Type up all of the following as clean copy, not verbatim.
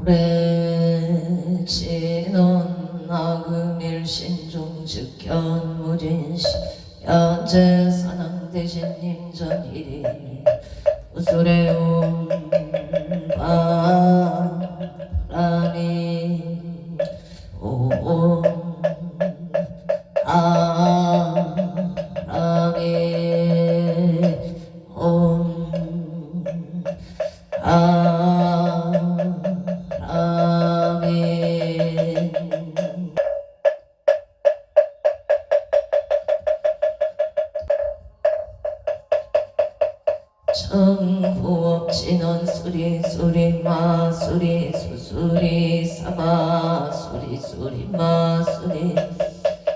오래 지는 나금일신중 즉현무진시 현재 산왕대신님 전일이 우수레움 바람이 온 바람이 온 천구업진원 수리수리 마수리 수수리 사마수리 수리 마수리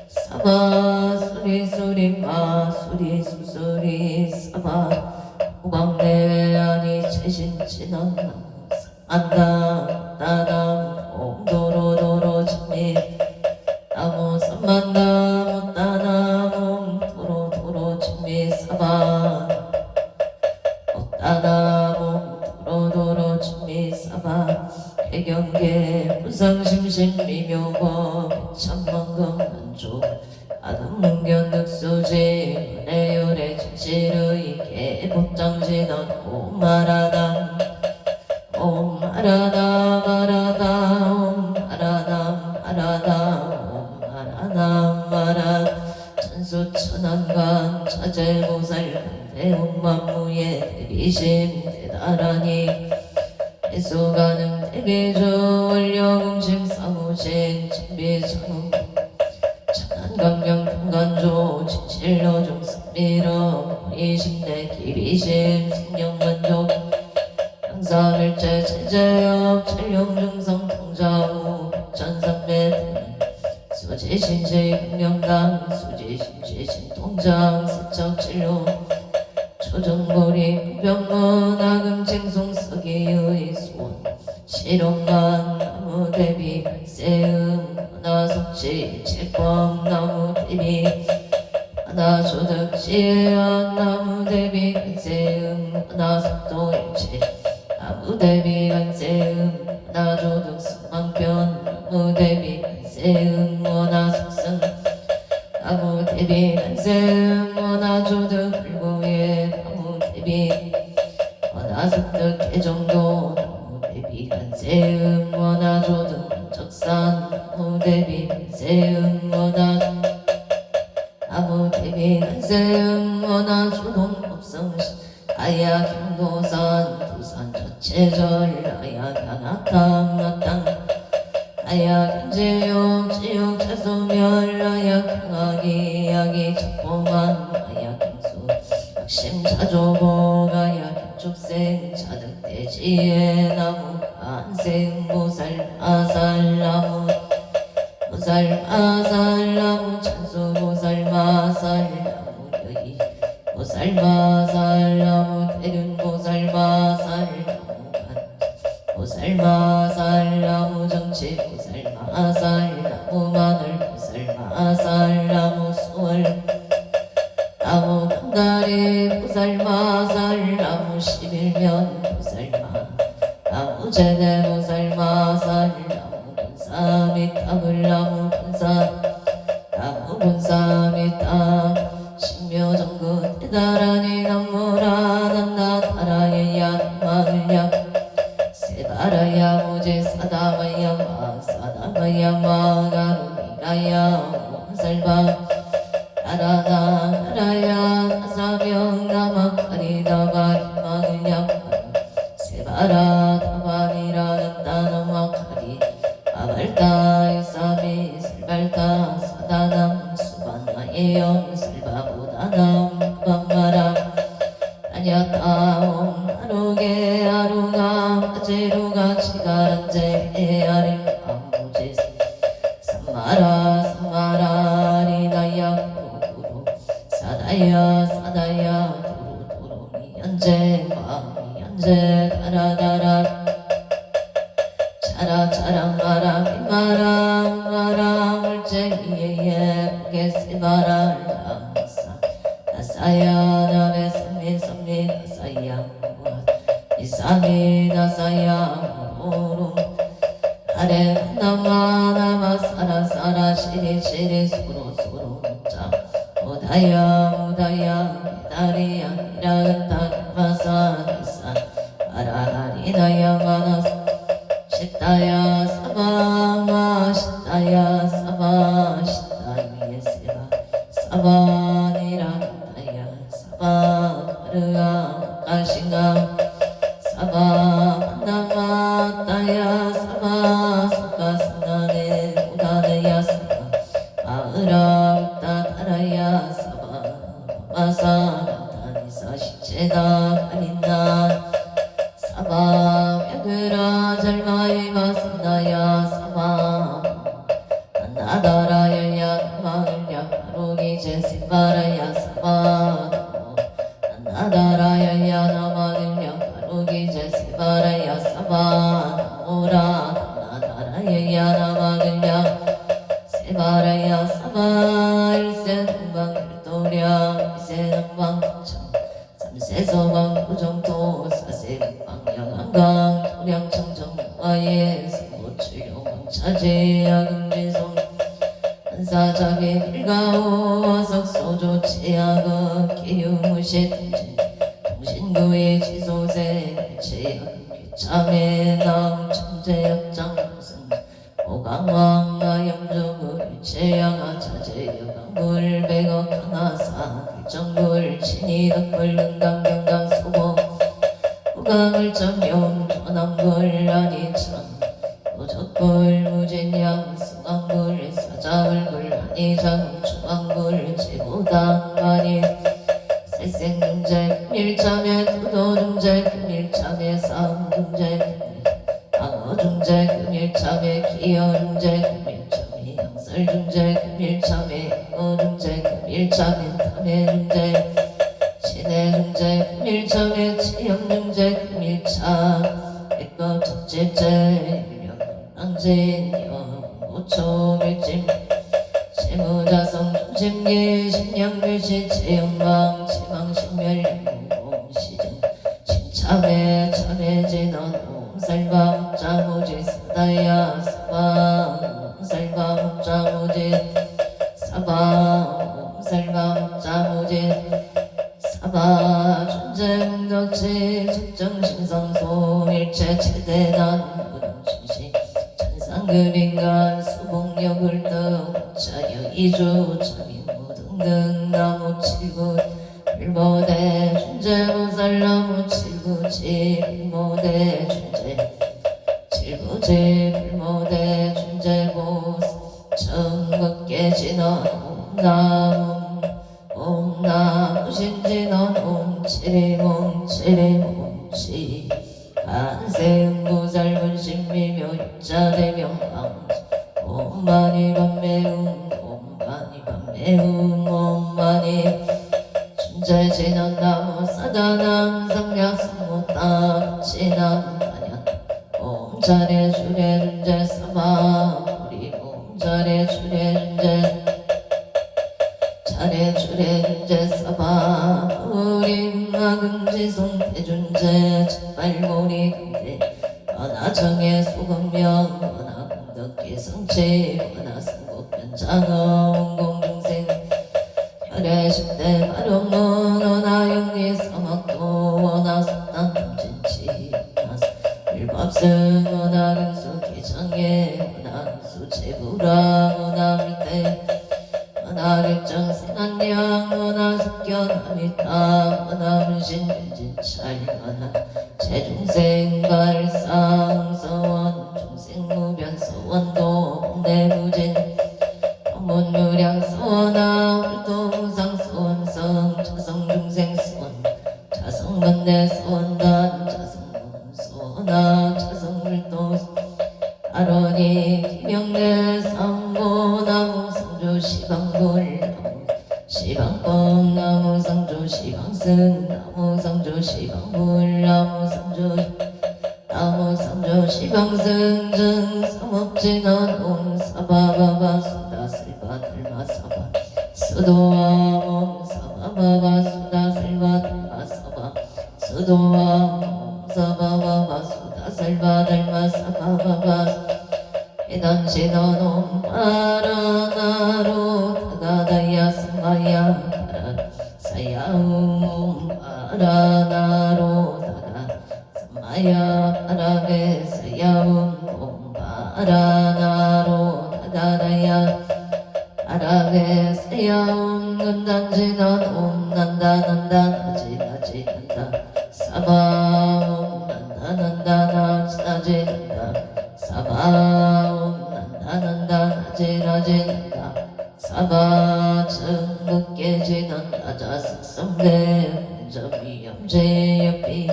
사마수리 수리 마수리 수수리 사마 우광내외 아니 최신진원 안당 따당 옴도로도로 진미 나무 삼만나무 따나무 도로도로 진미 사마 따나무 도로도로 진미 사마 해경계 부상심심 미묘법 백천만금 한조 아담문견 득수지 은혜열의 진실의 개복장진원 오마라담 옴마라담 마라담 옴마라담 마라담 옴마라담 마라 천수천안간 자재보살 대온만무예 대비심 대다라니 해수가능 대비주 원료공식 사무신 진비천음 천안강령 평간조 진실로 중승미러 이심내 기비심 승령만족 양사일제 제재업 촬영중성 통자후 백천삼매 수지신시 금명당 수지신시 신통장 세척진로 초정거리 병문 아금쟁송 서기의 수원 실용만 나무 대비 세음 하나속시 칠법 나무 대비 하나소득 시안 나무 대비 간세음 하나속도 일체 나무 대비 간세음 하나조득 승망편 나무 대비 간세음 하나속승 나무 대비 간세음 하나조득 불구에 나무 대비 하나속득 개정도 나무 대비 간세음 하나조득 적산 나무 대비 간세음 하나 나무 대비 간세음 하나조동 법성시 아야 경도산 도산 자체절 아야 향악탕 낙당 아야 경제용 지용 차소멸 아야 경악이 야기 적봉한 아야 경수 박심 자조복 아야 경축생 자득대지에 나무 안생 보살 아살 나무 보살 아살 나무 찬수 보살 마살 나무 여기 보살 마살 나무 대륜 보살 마살 나무 간 보살 마살 나무 정치 보살 마살 나무 마늘 보살 마살 나무 수월 나무 강다리 보살 마살 나무 11면 보살 마 나무 제대 보살 마살 나무 본사 밑탑을 나무 본사 나무 본사 밑탑 신묘정구 대다라니 남무라 남나타라예야 마을야 세바라야 모제 사다마야 마 사다마야 마가루니라야 원살바 나라나 나라야 나사명 나마카리다가 희망을야 세바라 다바니라 나나마카리 아발타 유사미 설발타 사다남 수반나예영 설바보다남 반마라 아냐타옴 아루게 아루가 아제루가 치가란제 에아림 암무제 삼마라 삼마라 리다야 구루구루 사다야 사다야 도루도루 미연제 마미연제 다라다라 차라차라 마라 미마라 마라 물쟁이에 게시마라 나사 나사야 나베 삼미 삼미 나사야 이사미 나사야 오름 아래 나마 나마 사라 사라 시리 시리 수로 수로 자 오다야 오다야 다리야 미라은다 마사리사 아라리나야 마나스 시타야 사바마 시타야 사바 시타야 세바 사바니라다야 사바 가르가 가싱가 사바 나마다야 사바 사바 사나네 우다다야 사바 아으라우다 다라야 사바 마사다니사 시체다 가린나 사바 야그라 잘마이마 산다야 사바 나다라야야 마을야 바로기 제시바라야 사바 나다라야야 나마을야 바로기 제시바라야 사바 오라 나다라야야 나마을야 세바라야 사바 일세동방 일도량 이세동방 청 삼세서방 구정도 사세방 영한강 도량청정 와예 서모출용왕 차제야 금지송 한사자비 빌가오 와석소조 제야가 기유무시 통신구의 지소세 제야금 귀참의 남 천재역장 무슨 오강왕 아영조물 제양아 차제여강물 백억 강하사 일정물 친이덕물 은강경강 소보 오강을 점용 전암굴 아니참 도적굴 무진양 수강굴 사자울굴 아니장 중앙굴 제보당 아니 세생중재 금일참에 도도중재 금일참에 싸움중재 방어중재 금일참에 기여중재 금일참에 양설중재 금일참에 어중재 금일참에 탐해중재 신해중재 금일참에 치영중재 금일참 백법 첫째째 일령낭진영 오초밀짐 세무자성 중심기 신양글시 채영방 치망신멸공시증 신참에 참해진언 옴살방 옥자무지 사다야 사방 옴살방 옥자무지 사방 옴살방 옥자무지 사바 존재문덕치 적정신성소 일체 최대난 무등심시 천상급인간 수봉력을 등 자여 이주 자민무등등 나무 칠구 불모대 존재무살 나무 칠구지 불모대 존재 칠구지 불모대 존재보 천국계 진원 옴나무 옴나무 신진원 옴치리몬 치리몬치 간세음보살 분신미묘 육자대명방 옴마니 밤매운 옴마니 밤매운 옴마니 춘절진원 나무 사다남 삼약 삼무따 진원 단연 옴자래 주래 준재 사마 우리 옴자래 주래 준재 자래 주래 준재 사바 우리 마금지송 대준재 첫발고리 금대 원하정의 소금명 원하공덕기 성치 원하승곡변장어 원공중생 혈애십대 발용문 원하영리 서막도 원하숙단 통진치 일밥승 원하금수 기정예 원하금수 제부라 원하물대 원하일정 생한량 원하숙견 아미타 원하문신 윤진찰 원하 제중생 발상 서원 중생무변 서원도 본대무진 법문유량 서원아 홀도무상 서원성 자성중생 서원 자성반대 서원단 자성문 서원아 자성물도 아론이 김영대 삼보나무 상조 시방불 나무 시방법 나무 상조 시방승 나무 상조 시방불 나무 상조 시방승 정 삼업진원 옴 사바바바 수다 슬바 들마 사바 수도와 몸 사바바바 수다 슬바 들마 사바 수도와 몸 사바바바 수다 슬바 들마 사바바바 해단시너놈 바라나로 다가다야 스마야 사야움 바라나로 다가 스마야 바라게 사야움 바라나로 다가다야 바라게 사야움 근단지넌 옴난다 난다 나지 나지 난다 사바옴 난다 난다 나지 나지 난다 사바옴 난다 난다 나지 나지 난다 사바 증극계지는 나자승성대 혼점이염제협비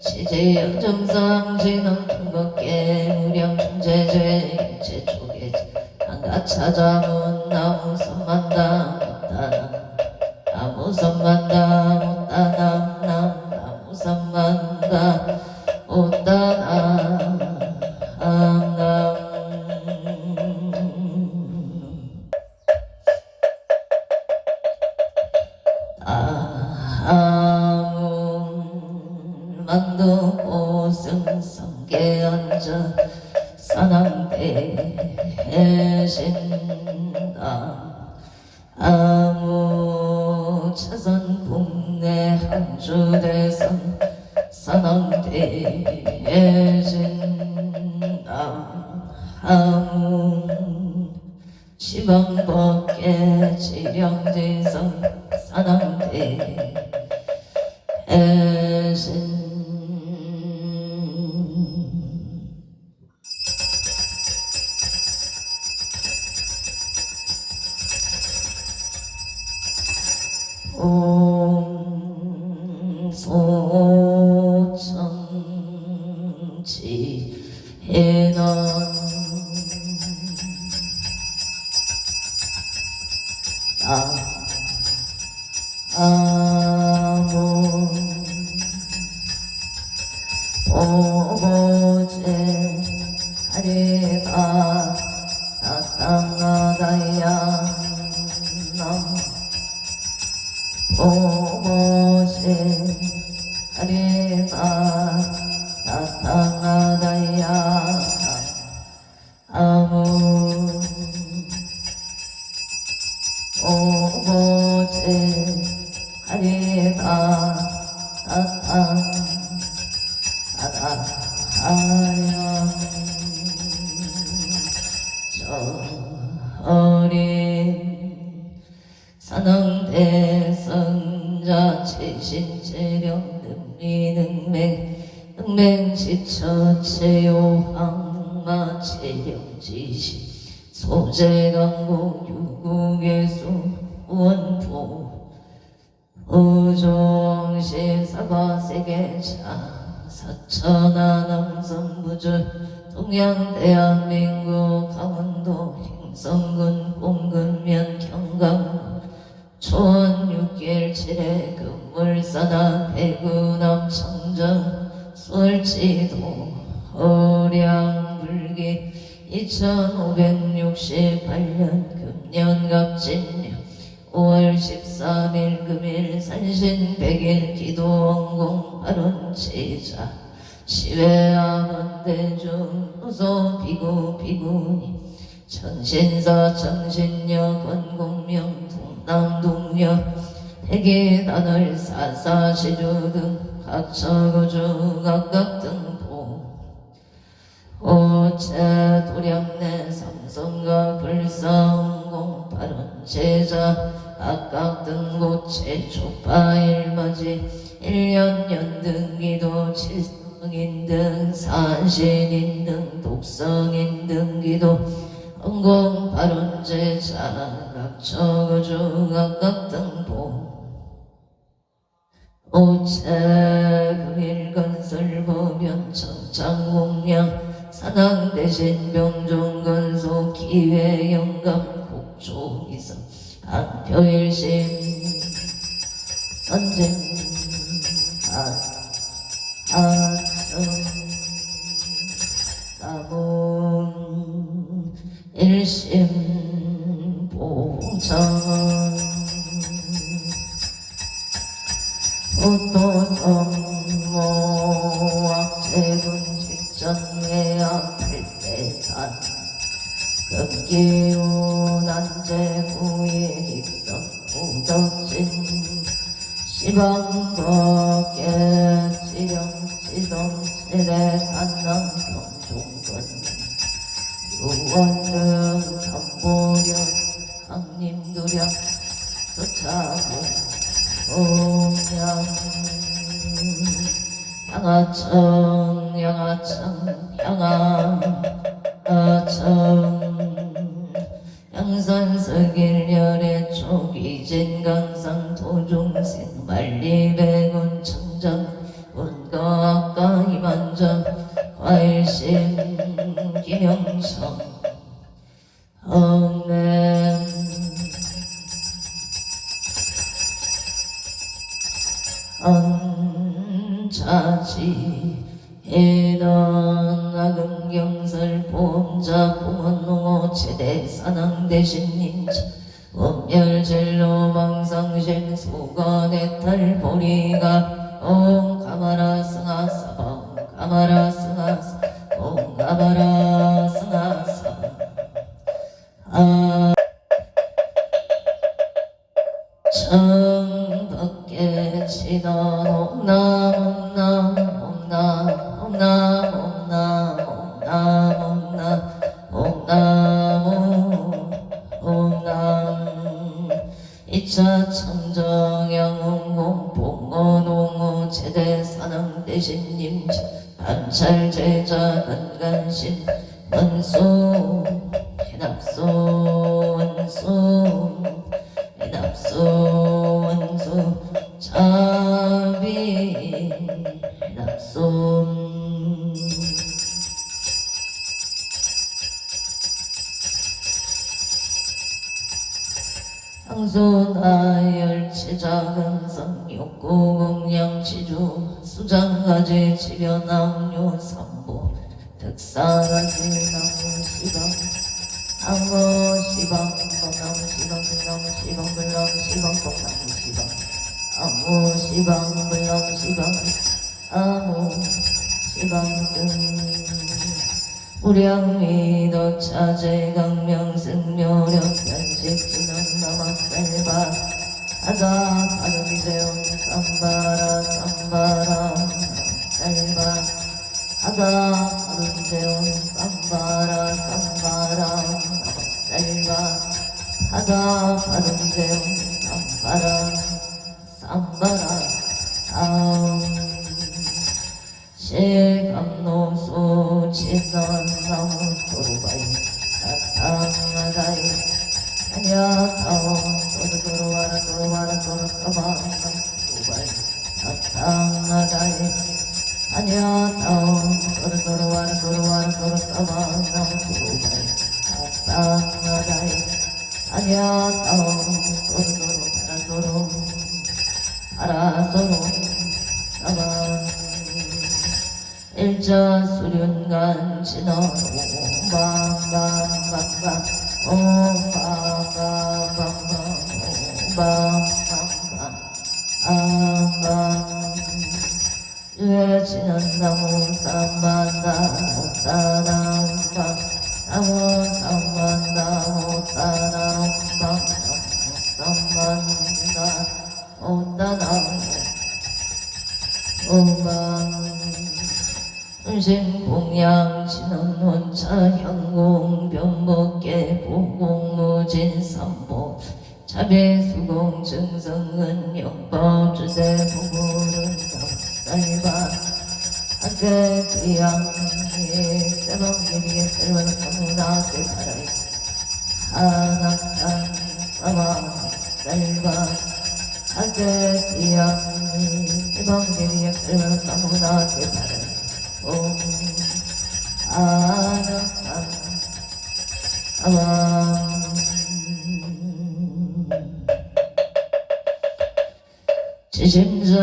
시제여정상지는 통극계 무량충제제 제초계지 한가 찾아문 나무선만다 못다나 나무선만다 못다나 나무선만다 못다나 만두 고승성계 앉아 사남대 신다 아무 차선 국내 한주대선 사남대 신다 아무 시방법계 지령지선 사남대 신 소청지해넌 아무 오보제 하리가 나땅나다야 남 오보제 하리가 나땅나다야 아무 오보제 하리가 나땅나다야 어린 산왕대성자 최신체령 능미능맹 능맹지처체요항마 체령지시 소재강국 유국예수 원포 우종시 사바세계차 사천하 남성부주 동양대한민국 강원도 행성군 봉근면 경강 초원 6길 7회 금물사나 대구남 청정 솔지도 허량불기 2568년 금년갑진년 5월 13일 금일 산신 100일 기도원공 발원제자 시외아원대중 호소 비구 비구니 천신사 천신녀 건공명 동남동녀 대계단을 사사시주 등 각처고주 각각 등보 오체 도량내 삼성과 불성공 발원제자 각각 등고 최초파일맞이 1년 연등기도 칠성인 등 산신인 등 독성인 등기도 건공 발원제자 각처고주 각각 등보 오체 금일건설보변 청창공량 산왕대신 병종건소 기회영감 곡조기성 한표일심 선쟁 하청 남은 일심 봉천 호토성모 악재군 직전외야 팔대산 급기운 안제구의 객석 우덕진 시방법계 지령지동 세대산남 병종권 유원등 삼보령 강림두령 서차고 동양 양아청 양산석일열의 초기진 강상 도중생 만리백원 청정 원가악가 이만정 과일심 김영성 엉냄 언차지 해넌 악음경설 보험자 봉헌농어 최대사낭 대신님자 원멸젤로 망상신 소가내탈 보리가 옴 가마라 승하사 옴 가마라 승하사 옴 가마라 승하사 청밖에 치던 옴남 이차 청정양웅공 봉어농어 제대사낭 대신님 반찰제자 간간신 원수 해납수 원수 해납수 자비 해납수 항소나열치자금성 욕구공양치주 수장가지 지변남료 삼보 득사가지 나무시방 나무시방 나무시방 나무시방 불나무시방 나무시방 나무시방 불나무시방 나무시방승 우량미덕 차제강명승묘령 편식진원 남악살바 하다 가르기세용 쌈바라 쌈바라 살바 하다 가르기세용 쌈바라 쌈바라 살바 하다 가르기세용 쌈바라 쌈바라 시감노수 진원나무 소루바이 사탕나다이 아냐타오 도루도루와라 도루와라 도루사바나 소루바이 사탕나다이 아냐타오 도루도루와라 도루와라 도루사바나 소루바이 사탕나다이 아냐타오 도루도루와라 도루 아라소루 사바 일자 수륜간 진원 오방방방방 오방방방방 오방방방 유해 진원나무 삼만나무 따나무방 나무 삼만나무 따나무방 삼만나무 따나무 오방 은신공양 진원원차 향공 병목계 보공무진 삼보 자배수공 증성은 영법 주세 부구는 쌀바 학계 비양이 세범기비에 셀원 사무나 세파라이 하낙한 사마 쌀바 학계 비양이 세범기비에 셀원 사무나 세파라이 아낙한 아왕 지심정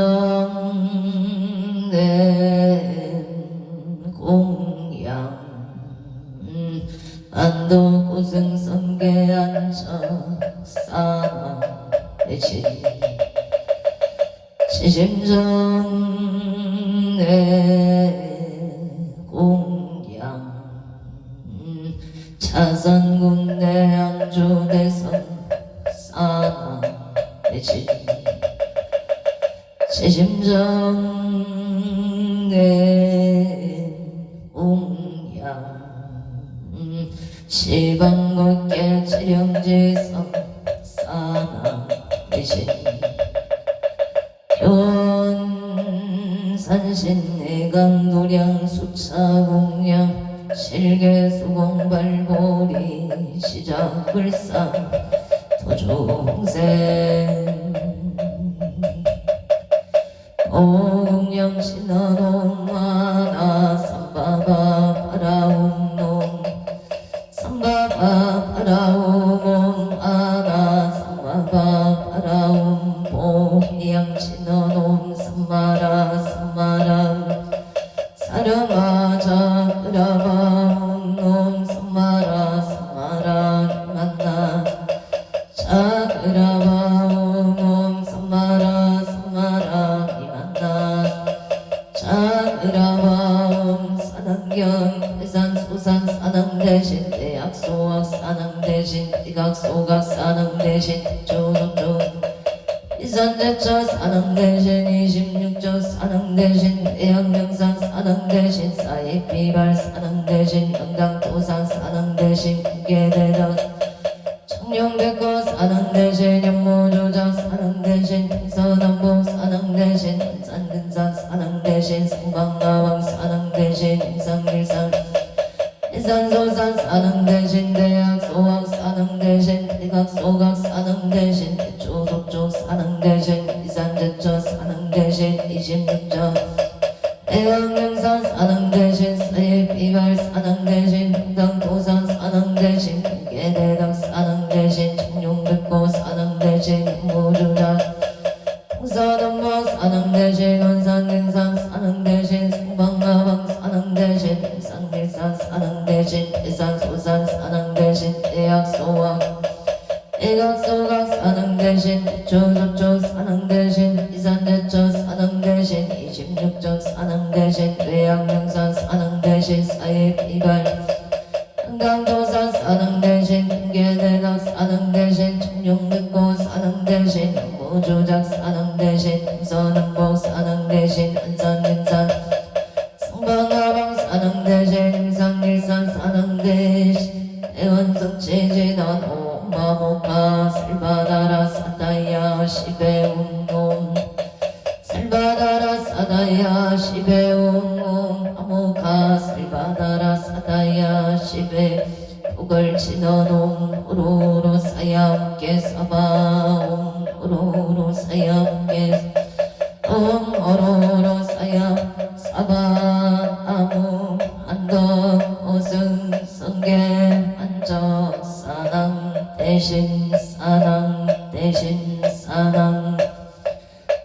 낸 공양 안도 고승성계 안저 싸나 대신 지심정 낸 공양 차산군대 안주대선 사나 대신 제심정내 웅양 시방걷게 지령지성 사나 대신 교원산신 내강도량 수차공양 실계수공발보리 시작불상 도중생 오공양신화놈마나 삼바바 파라움놈 삼바바 파라움놈 아나 삼바바 파라움 보희양신화놈 삼마라 삼마람 사르마자 그라바옴놈 삼마라 삼마라 만나 자그라바옴놈 삼마라 삼마라 이만나 자그라바옴 사당경 해산 소산 사당 대신 대학 소학 사당 대신 대각 소각 사당 대신 조조조 이산제자 사당 대신 26조 사당 대신 대학명산 사당 대신 사이비발 사당 대신 영강도산 사당 대신 국계대덕 청룡백거 사당 대신 연모조작 사당 대신 평서남보 사당 대신 한산근산 사당 대신 성방가왕 사당 대신 임상일상 해산소산 사당 대신 대학 소학 사당 대신 대각 소각 사당 대신 대초속조 사당 대신 이산제처 사당 대신 26조 대학명산 사당 대신 사이비발 사당 대신 평강도산 사당 대신 국계대덕 사당 대신 청룡백고 사당 대신 연모조작 평서남보 사당 대신 원산근산 사당 대신 성방가왕 사당 대신 임상일산 사당 대신 해산소산 사당 대신 대학 소학 대각 소각 사당 대신 대초속조 사당 대신 이산제처 사당 대신 26조 사당 대신 대학명산 사당 대신 사이비발 평강도산 사당 대신 국계대덕 사당 대신 청룡백고 사당 대신 연모조작 사당 대신 평서남보 사당 대신 한산근산 성방가왕 사당 대신 임상일산 사당 대신 대원성체제단 오마모카 살바다라 사다야 시베운놈 살바다라 사다야 시베운놈 아모카 살바다라 사다야 시베 도걸치너놈 오로로 사야함께 사바옴 오로로 사야함께 오로로 사야 사바 아무 한덕 오승 성계 안적 사당 대신 사당 대신 사당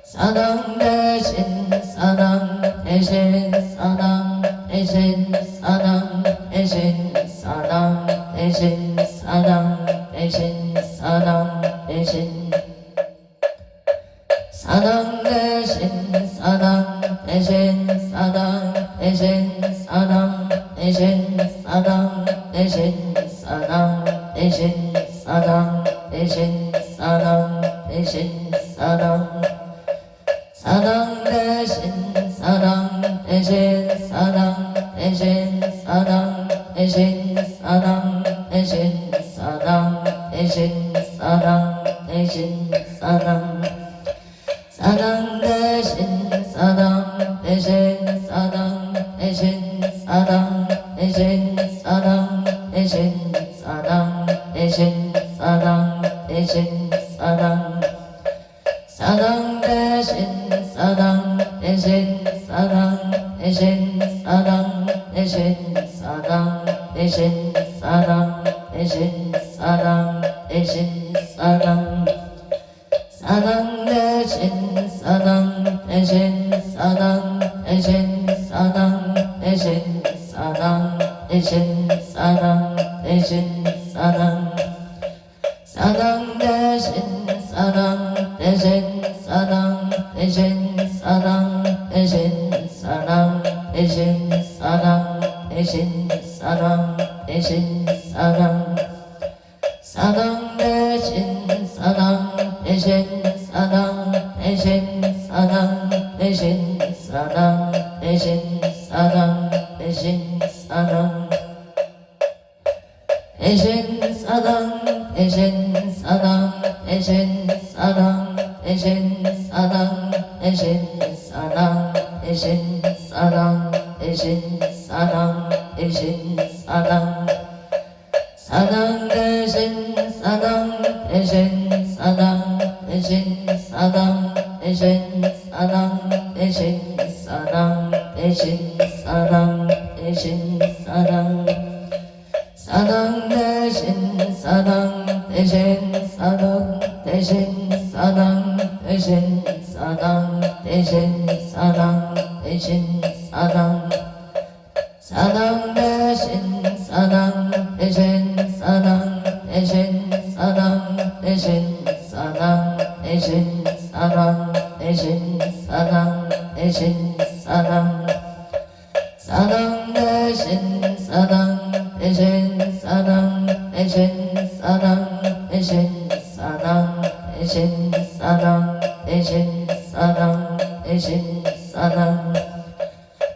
사당 대신 사당 대신 사당 대신 사당 대신 사당 대신 사당 대신 사당 대신 사당 대신 사당 대신 사당 대신 사당 대신 사당 대신 사당 대신 사당 대신 사당 대신 사당 사당 대신 사당 대신 사당 대신 사당 대신 사당 대신 사당 대신 사당 대신 사당 사당 대신 사당 대신 사당 대신 사당 대신 사당 대신 사당 대신 사당 대신 사당 사당 대신 사당 대신 사당 대신 사당 대신 사당 대신 사당 대신 사당 대신 사당 사당 대신 사당 대신 사당 대신 사당 대신 사당 대신 사당 대신 사당 사당 대신 사당 대신 사당 대신 사당 대신 사당 대신 사당 대신 사당 대신 사랑 사랑 대신 사랑 대신 사랑 대신 사랑 대신 사랑 대신 사랑 대신 사랑 대신 사랑 대신 사랑 대신 사랑 대신 사랑 대신 사랑 대신 사랑 대신 사랑 대신 사랑 사랑 대신 사랑 대신 사랑 대신 사랑 대신 사랑 대신 사랑 대신 사랑 대신 사랑 사랑 대신 사랑 대신 사랑 대신 사랑 대신 사랑 대신 사랑 대신 사랑 사랑 대신 사랑 대신 사랑 대신 사랑 대신 사랑 대신 사랑 대신 사랑 대신 사랑 사랑 대신 사랑 대신 사랑 대신 사랑 대신 사랑 대신 사랑 대신 사랑 대신 사랑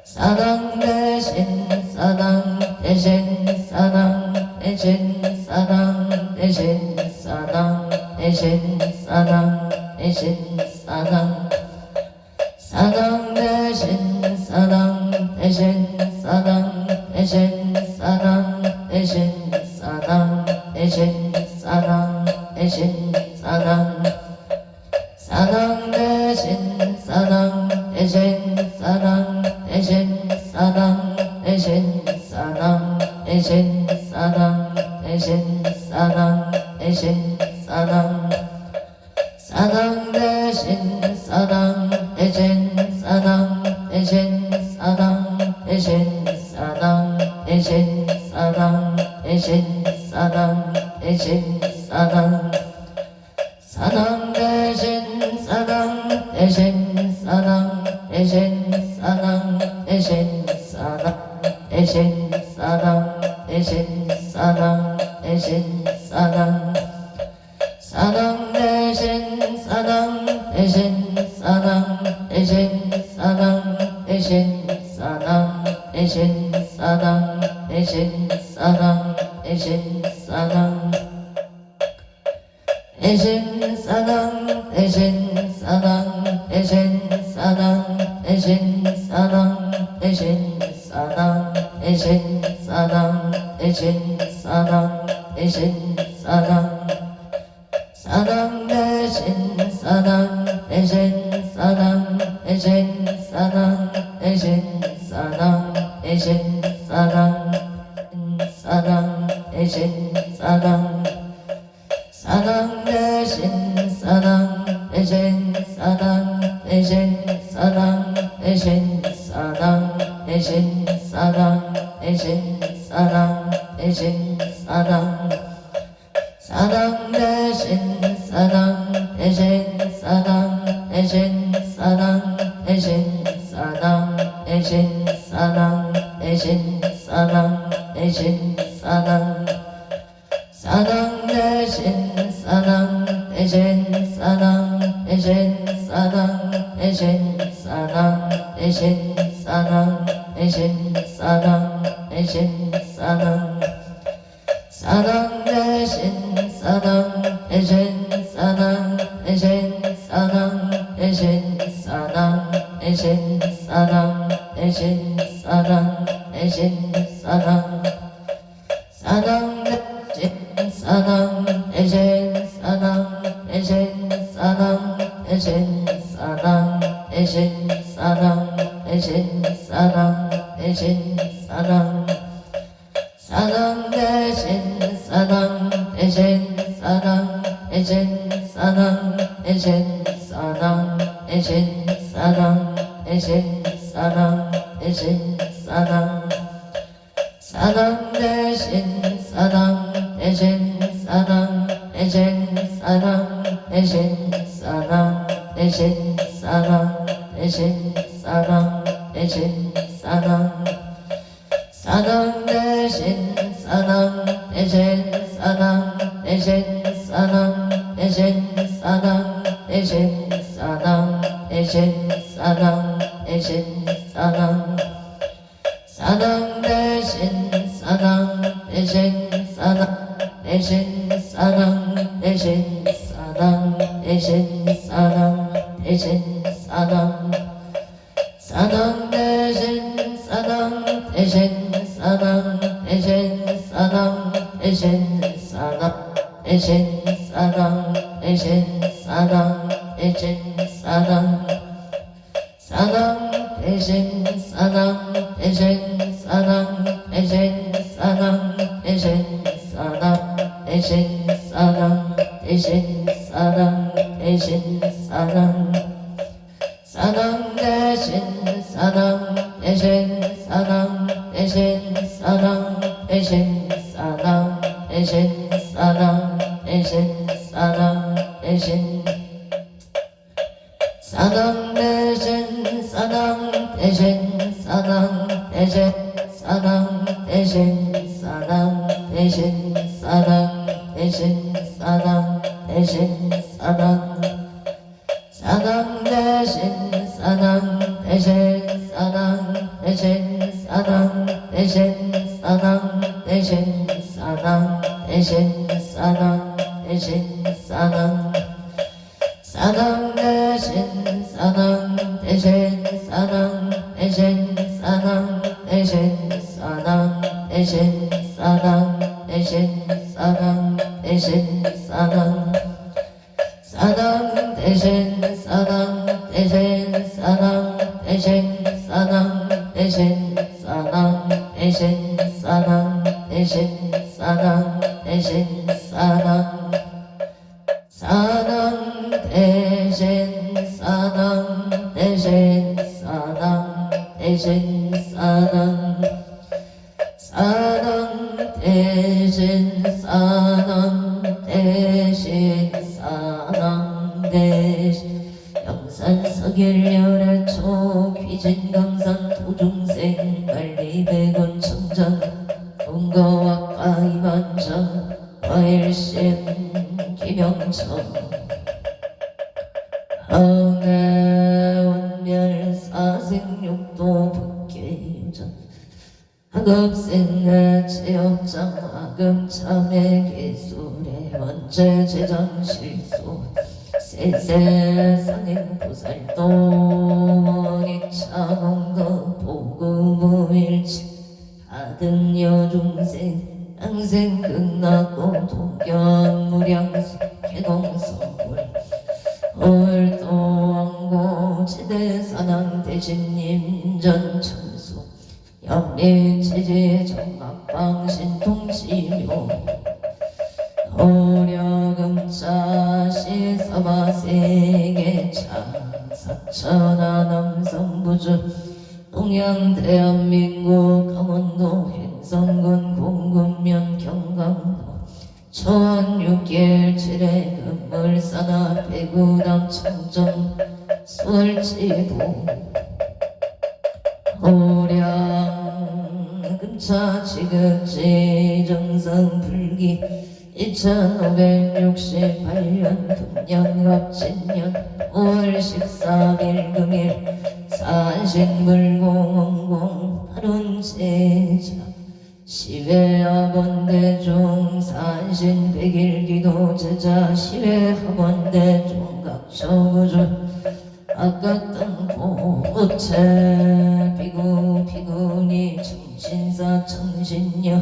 사랑 대신 사랑 대신 사랑 대신 사랑 대신 사랑 대신 사랑 대신 사랑 사랑 대신 사랑 대신 사랑 대신 사랑 대신 사랑 대신 사랑 대신 사랑 사랑 대신 사랑 대신 사랑 대신 사랑 대신 사랑 대신 사랑 대신 사랑 대신 사랑 사랑 대신 사랑 대신 사랑 대신 사랑 대신 사랑 대신 사랑 대신 사랑 대신 사랑 사랑 대신 사랑 대신 사랑 대신 사랑 대신 사랑 대신 사랑 대신 사랑 대신 사랑 사랑 대신 사랑 대신 사랑 대신 사랑 대신 사랑 대신 사랑 대신 사랑 대신 사랑 대신 사랑 대신 사랑 대신 사랑 대신 사랑 대신 사랑 대신 사랑 대신 사랑 대신 사랑 사랑 대신 사랑 대신 사랑 대신 사랑 대신 사랑 대신 사랑 사랑 대신 사랑 사랑 대신 사랑 대신 사랑 대신 사랑 대신 사랑 대신 사랑 대신 사랑 대신 사랑 사랑 대신 사랑 대신 사랑 대신 사랑 대신 사랑 대신 사랑 대신 사랑 대신 사랑 사랑 대신 사랑 대신 사랑 대신 사랑 대신 사랑 대신 사랑 대신 사랑 대신 사랑 사랑 대신 사랑 대신 사랑 대신 사랑 대신 사랑 대신 사랑 대신 사랑 대신 사랑 사랑 대신 사랑 대신 사랑 대신 사랑 대신 사랑 대신 사랑 대신 사랑 대신 사랑 사랑 대신 사랑 대신 사랑 대신 사랑 대신 사랑 대신 사랑 대신 사랑 대신 사랑 사랑 대신 사랑 대신 사랑 대신 사랑 대신 사랑 대신 사랑 대신 사랑 대신 사랑 사랑 대신 사랑 대신 사랑 대신 사랑 대신 사랑 대신 사랑 대신 사랑 대신 사랑 사랑 대신 사랑 대신 사랑 대신 사랑 대신 사랑 대신 사랑 대신 사랑 사랑 대신 사랑 대신 사랑 대신 사랑 대신 사랑 대신 사랑 대신 사랑 대신 사랑 사랑 대신 사랑 대신 사랑 대신 사랑 대신 사랑 대신 사랑 대신 사랑 대신 사랑 사랑 대신 사랑 대신 사랑 대신 사랑 대신 사랑 대신 사랑 대신 사랑 대신 사랑 대신 사랑 대신 사랑 대신 사랑 대신 사랑 대신 사랑 대신 사랑 대신 사랑 사랑 대신 사랑 대신 사랑 대신 사랑 대신 사랑 대신 사랑 대신 사랑 대신 사랑 사랑 대신 사랑 대신 사랑 대신 사랑 대신 사랑 대신 사랑 대신 사랑 대신 사랑 사랑 대신 사랑 대신 사랑 대신 사랑 대신 사랑 대신 사랑 대신 사랑 대신 사랑 사랑 대신 사랑 대신 사랑 대신 사랑 사랑 대신 사랑 대신 사랑 대신 영산서길열의 초 귀진강산 도중생 만리백원 청장 동거와 가이만장 화일심 김영천 항해원멸 사생육도 북계유전 학업생의 체업장 화금참의 기술의 원체 제장실소 세세상행 보살도 원이차공도 보구부일치 하등여중생 양생 극락고 동견무량수 개동성불 홀도왕고 지대사당 대신님전천수 영리체제 정각방신통치묘 호려금차 시서바세계차 사천하 남성부주 동양대한민국 강원도 횡성군 공군면 경강도 초원 6개월 7회 금물산하 배구당 청정 수월지도 호량 금차 지극지 정성불기 2568년 금년 갑진년 5월 14일 금일 산신불공원공 하룬제자 시외학원대중 산신백일기도 제자 시외학원대중 각초구주 악각등포 우체 비구니 청신사 청신녀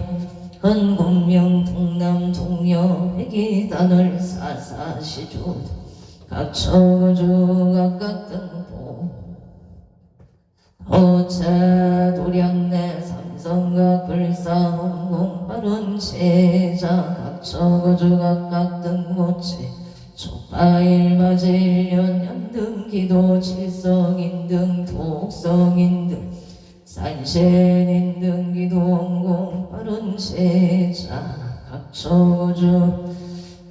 건공명 동남 동여 회기단을 사사시주 각초구주 각각등포 호체 도량내 삼성각 불사홍공 바른제자 각초구주 각각등모체 촉파일마제일년 연등기도 칠성인등 독성인등 산신인등기도 원공 바른제자 각초구주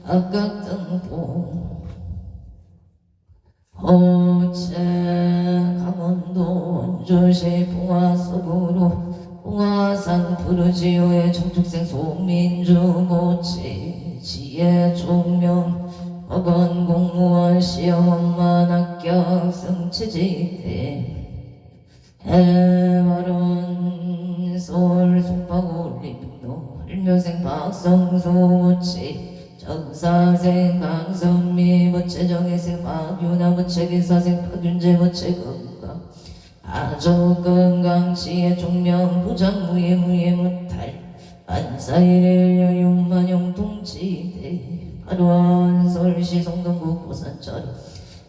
각각등보 호체 강원도 원주시 봉화서구로 봉화서 영화상 푸르지오의 정축생 송민주 모치 지혜 총명 법원 공무원 시험만 합격 승치지대 해발원 서울 송파구 올림픽로 혈묘생 박성수 모치 정사생 강선미 모치 정혜생 박유나 모치 기사생 박윤재 모치 건강 아조 건강 지혜 종명 부장 무예 무탈 안사일일 여윤만영 동치대 발원 서울시 성동구 고산철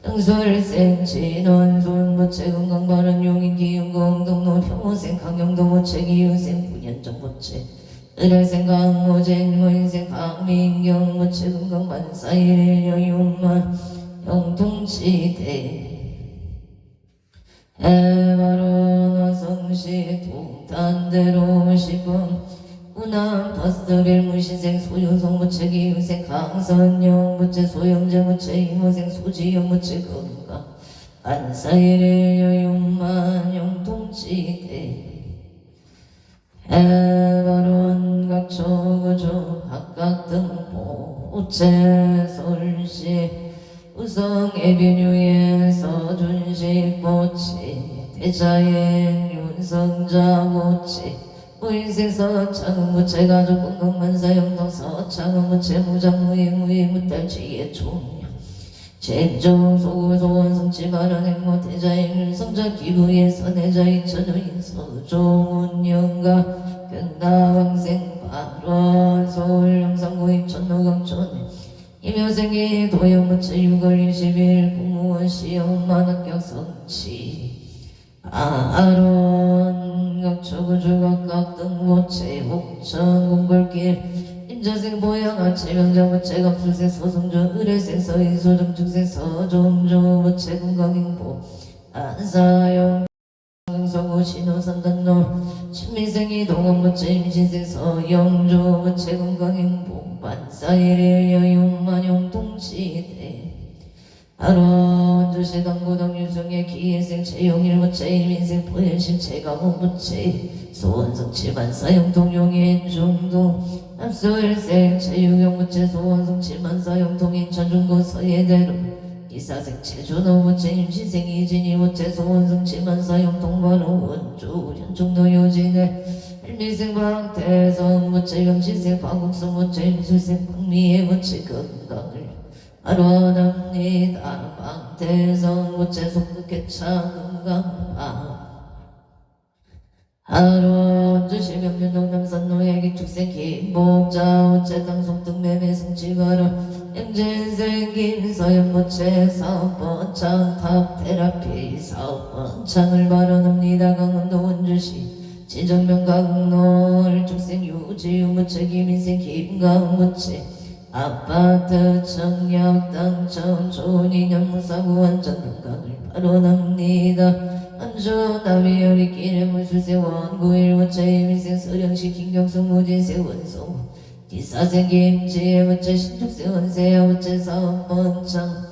등설생 진원손 모체 건강바른 용인 기운공 동로 평호생 강영도 모체 기우생 분연정 모체 의뢰생 강호젠 무인생 강민경 모체 건강반사일일 여윤만 영동치대 해바로 화성시 동탄대로 시군 우남 파스터릴 무신생 소유성 무체 기우생 강선영 무체 소영재 무체 이모생 소지영 무체 건강 안사일일 여윤만 영동치대 해바론 각초구조 각각등보 우체 서울시 우성 애비뉴에서 준식 모치 대자행 윤성자 모치 무인생 서창은 무체 가족 건강만사 영동 서창은 무체 무장 무예 무탈 지혜 총명 제종 소구소원 성치 발언 행모 대자행 윤성자 기부에서 내자 이천우인 서종훈 영가 경나왕생 발원 서울 영상구 입천노강촌에 임효생이 도영무체 6월 20일 공무원 시험만 합격 성취 아론 각초구주 각각등모체 옥천 공골길 임자생 보양아체 명자모체 갑술생 서성조 의뢰생 서인소 정축생 서종조 모체 건강행보 안사영 서구 신호산단로 신민생이 동원모체 임신생 서영조 모체 건강행보 반사일일 여윤만용 동치대 아론주시 당구당 유승의 기회생 채용일 모체 일민생 포현심 체가모 모체 소원성 칠만사용 동용인 중도 앞소일생 체유경 모체 소원성 칠만사용 동인 천중고 서예대로 이사생 체준호 모체 임신생 이진이 모체 소원성 칠만사용 동반호 원주 현중도 요진의 일미생 박태성 모체 영신생 박국성 모체 임술생 박미애 모체 건강을 아론합니다. 박태성 모체 속극개차 건강파 아론주시 명륜동 남산노예 기축생 김복자 모체 당송등 매매 성치가라 영진생 김서연 모체 사업번창 탑테라피 사업번창을 발언합니다. 강원도 원주시 진정명 강놀 축생 유지유 모체 김인생 김강 모체 아파트 청약 당첨 좋은 인연 무사고 완전 건강을 발언합니다. 안주 나비열이 길에 무술생 원구일 모체 임인생 서령시 김경숙 무진생 원소 기사생 김지혜 모체 신축생 원세야 모체 사업번창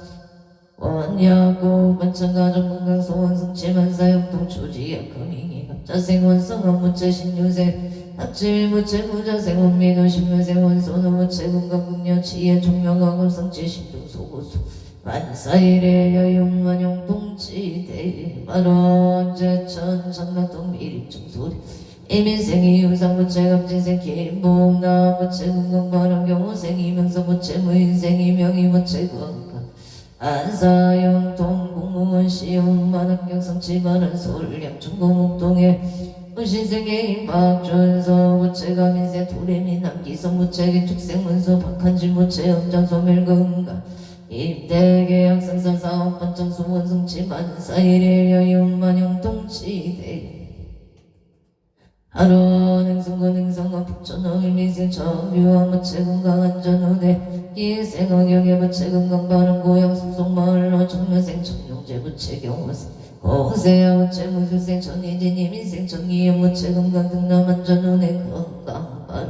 원야고 반창가족 건강 소원성 칠만사역동 주지역 금잉이 갑자생 원성원 모체 신유생 합질 모체 무자생 원민호 신묘생 원소노 모체 건강극녀 지혜 총명하고 성지 신중 소고수 만사일의 여용만용 동치대 만원제천 장락동 미립중소리 이민생이 유상 모체 갑진생 김봉나 모체 건강바람 경호생 이명서 모체 무인생 이명이 모체 건강 안사영동 공무원 시험만 합격 성취반은 서울 양천구 목동에 무신생의 임박준서 모체가 민생 도레미 남기성 모체 기축생 문서 박한질 모체 염장소멸건강 임대계약 상사사업 반장 소원 성취 만사일일 여윤만영 동치대 하론 행성건 행성건 북천허 일민생 정유와 모체 건강 안전운해 기생어경의 모체 건강 바른 고향 숲속마을로 정묘생 청룡제 모체 경호생 고세야 모체 무술생 정희진 이민생 정의연 모체 건강 등남 안전운해 건강 바른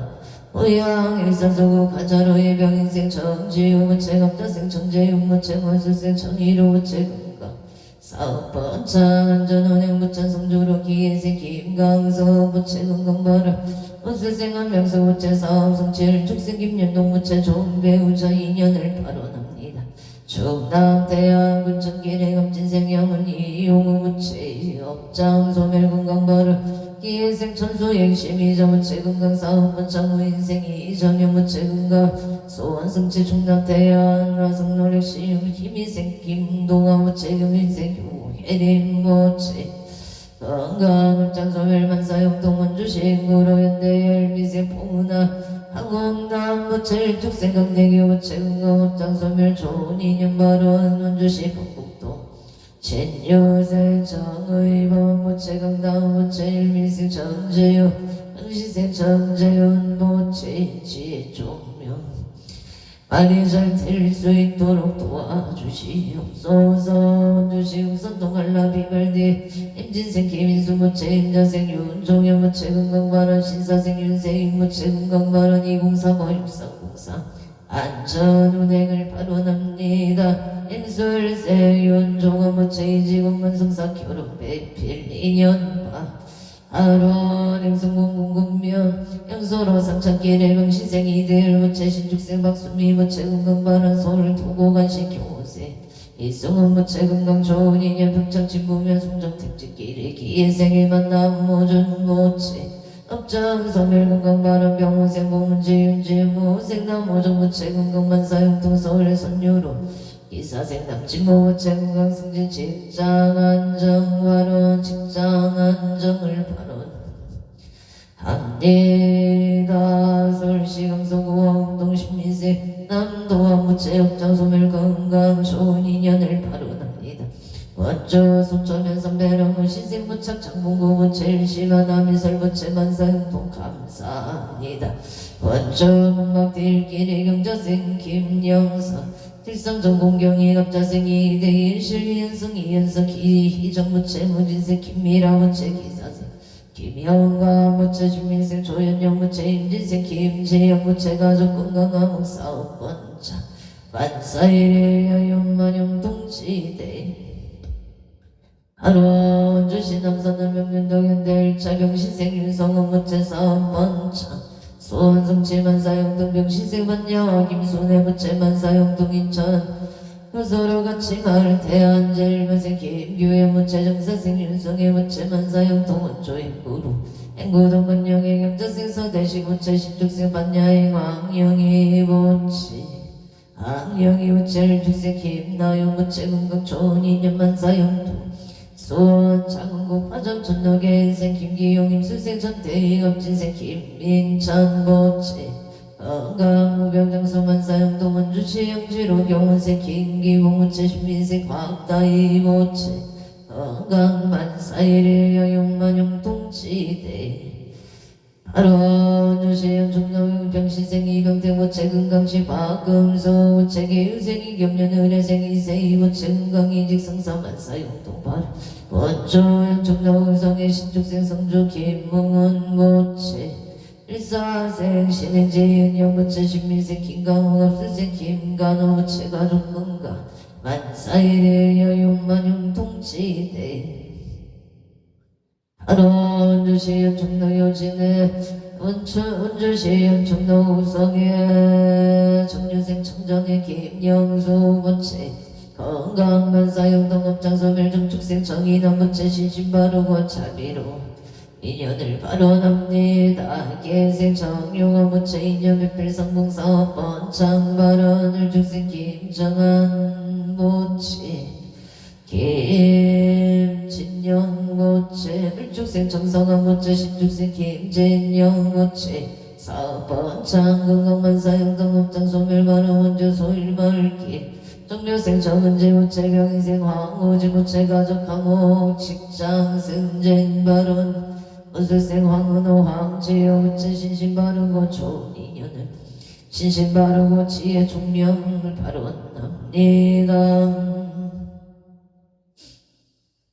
고향 일산서구 가자로 예병인생 정지우 모체 갑자생 정재윤 모체 원술생 정의로 모체 건강 사업번창 안전운행 부천 성주로 기예생 김강서 부채 건강바라 원수생한 명수 부채 사업 성취를 축생 김연동 부채 좋은 배우자 인연을 발언합니다. 충남대학 군천길의 검진생 영은 이용우 부채 업장 소멸 건강바라 기예생 천수행 심의자 부채 건강사업번창 후인생 이전형 부채 건강 소원성취 충남대학 화성노력 시험 힘이생 김동아 부채 금인생 혜림 부채 건강업장 소멸만사용 동원주식 무로현대 열미생 포문화 항공남 부채 축생 강대교 부채 건강업장 소멸 좋은 인연 발언 원주시 북북도 진유생 정의범 부채 강남 부채 일미생 정재유 당시생 정재윤 부채 지종 빨리 잘 될 수 있도록 도와주시옵소서. 원주시 우선동할라 비발디 임진생 김인수 부채 임자생 윤종현 부채 건강발언 신사생 윤세임 부채 건강발언 20356304 안전운행을 발언합니다. 임술세 윤종원 부채 이직원만 성사 결혼 배필 2년파 하루 행성공 공군면 영소로 상창길의 명시생 이들 부채 신축생 박수미 부채 건강발언 서울 도고간식 교세 이승훈 부채 건강 좋은 인연 평창 진부면 송정택지길의 기예생의 만남 모준 부채 업장 소멸 건강발언 병원생 보문지 윤지 무생남 모종 부채 건강만사 용통 서울 선유로 기사생 남친모 부채 건강 승진 직장 안정 발언 직장 안정을 발언 합니다. 서울시 강서구와 운동신민생 남도와 부채 업장 소멸 건강 좋은 인연을 발언합니다. 원주 속초면 선배라무 신생 부착 장봉구 부채 일시가 남이설 부채 만사용통 감사합니다. 원주 문막딜길의 경자생 김영선 til성전 공경이 갑자생 이대일 실리연성 이연성 기희정 부채 무진생 김미라 부채 기사생 김영과 부채 주민생 조현영 부채 임진생 김재영 부채 가족 건강한 사업번차 만사일의 여윤만용 동치대 하루 원주시 남산은 명륜동 현대 1차 병신생 윤성원 부채 사업번차 소원성치 만사용동 병신생 반야와 김손해 부채 만사용동 인천 서로 같이 마을 대한제일 무생 김규의 부채 정사생 윤성의 부채 만사용동 원조 행구루 행구동 건영의 경자생 서대시 부채 신축생 반야의 왕영의 부채 왕영의 부채를 축생 김나영 부채 건강 좋은 인연 만사용동 수원 장흥국 화정 전역의 인생 김기용 임수생 전대희 업진생 김민찬 부채 건강 무병장수 만사용동 원주시 영지로 경원생 김기봉 부채 신민생 곽다희 부채 건강 만사일일 여용만용 동치대 바로 원주시 영종동 병신생 이병택 부채 건강시 박금수 부채 계유생 이경련 의뢰생 이세희 부채 건강 이직 성사 만사용동 바로 원주 영종동 의성의 신축생 성주 김문은 부채 일사생 신행지은 영부채 신민생 김강호 갑수생 김간호 부채 가족 건강 만사일일 여윤만용 동치대 하루 원주시 연총동 요진의 원주시 연총동 우성의 정유생 청정의 김영수 부채 건강 만사용동 업장 소멸 정축생 정인원 부채 신신바르고 차비로 인연을 발언합니다. 계생 정용화 부채 인연 배필 성공사업 번창 발언을 축생 김정한 부채 김진영 부채 불축생 정성한 부채 신축생 김진영 부채 사업 번창 건강만사용동 업장 소멸 발언 원주 소일마을길 정료생 정은지 부채 병인생 황호지 부채 가족 항호 직장 승진 발언 원수생 황은호 황지여 부채 신신 바르고 좋은 인연을 신신 바르고 지혜 총명을 발언합니다.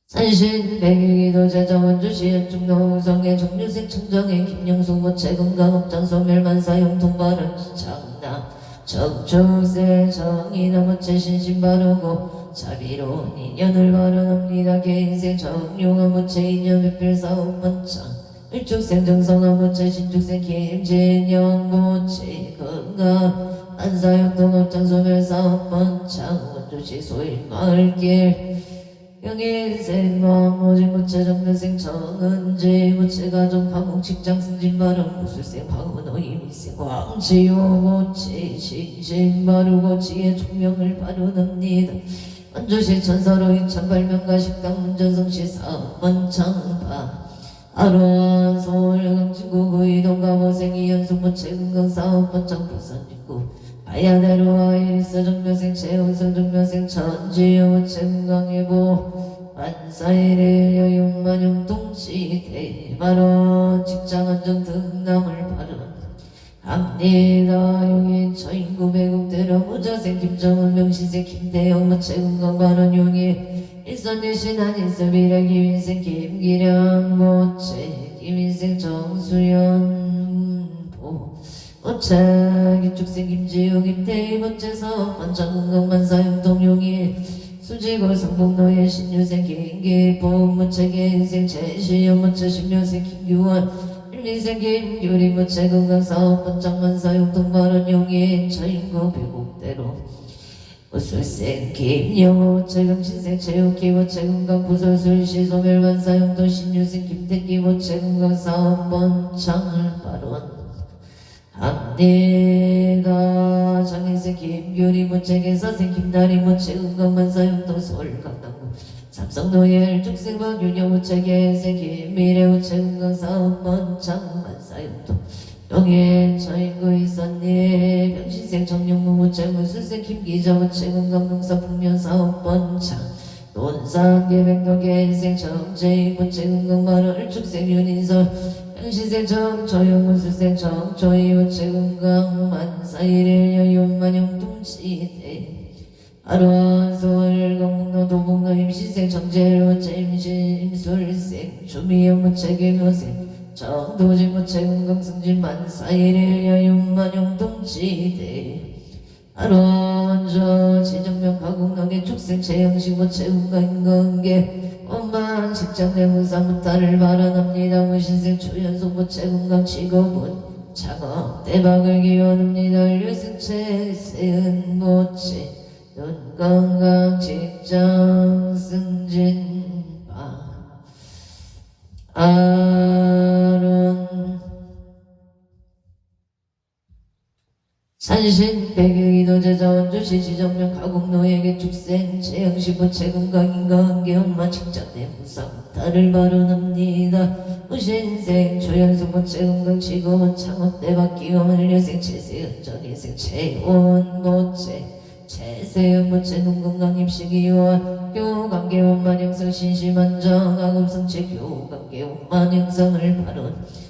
산신 백일기도 제자 원주시 연중동 우성의 정유생 청정의 김영수 부채 건강업장 소멸만사용통 발언 장남 정초세 정인호 부채 신신 바르고 자비로운 인연을 바라옵니다. 개인생 정용한 무체 인연 백별사업 번창 일축생 정성한 무체 신축생 김진영 무체 건강 안사역동 업장소멸사업 번창 원주시 소일 마을길 영인생 마모지 무체 정면생 정은지 무체 가정 가공 직장 승진 발음 무술생 방문호 이민생 광지요 무체 신신 바르고 지혜 총명을 바르납니다. 원주시 천사로 인천 발명가 식당 문전성시 사원창파 아로한 서울 강진구 이동 가보생 이연숙 무체 금강사업 번창 부산진구 아야대로와 이리스 정면생 최우선 정면생 천지여 무체 금강예보 반사일일 여윤만용 동시대 발언 직장 안정 등남을 발언 합니다. 용인 처인구 배국대로 무자생 김정은 명시생 김대영 무체 금강 발언 용인 일선일신 한일선 미래 김인생 김기량 무체 김인생 정수연 무체 기축생 김지우 김태희 무체서 반창금강 만사용동 용인 수지고 성북노예 신유생 김기봉 무체 개인생 최시영 무체 신유생 김규원 일미생 김규리 무체 건강사업 번창만사용동 발언 용인 처인구 배곡대로 무술생 김영호 최경신생 최욱기 무체 건강 부설술시 소멸만사용동 신유생 김태기 무체 건강사업 번창을 발언 합니다. 장인생 김규리 무체 개사생 김다리 무체 건강만사용동 서울 강남구 삼성노예 일축생 박윤영 무체 개생 김미래 무체 건강사업 번창 만사용동 용인 처인구 이선리 병신생 정영무 무체 무술생 김기자 무체 건강농사 풍년사업 번창 논산 계백도 개인생 정재익 무체 건강마을 일축생 윤인설 병신생 정조영 무술생 정조희 무체 건강 만사일일 여윤만용 동시대 아로한 서울 경북도 도봉도 임신생 정재일 무체 임술생 주미영 무체 개묘생 정도지 무체 건강승진 만사일일 여윤만용 동시대 아로한저 지정명 가공동의 축생 최영식 무체 건강인건계 엄만 직장 내무사 무탈을 발언합니다. 무신생 초연속 무체 건강 직업은 창업 대박을 기원합니다. 류승채 세은 무체 눈 건강 직장 승진파 아론 산신 백일기도 제자 원주시 지정명 가공노예계 축생 최영식 무체 건강인관계 엄마 직장 내무사 무탈을 발언합니다. 무신생 초연속 무체 건강 직업은 창업 대박 기원 일류생 최세은 정인생 최원 무체 최세은 무체 눈건강 입시기원 교관계원 만영성 신심안정 악업성체 교관계원 만영성을 발언합니다.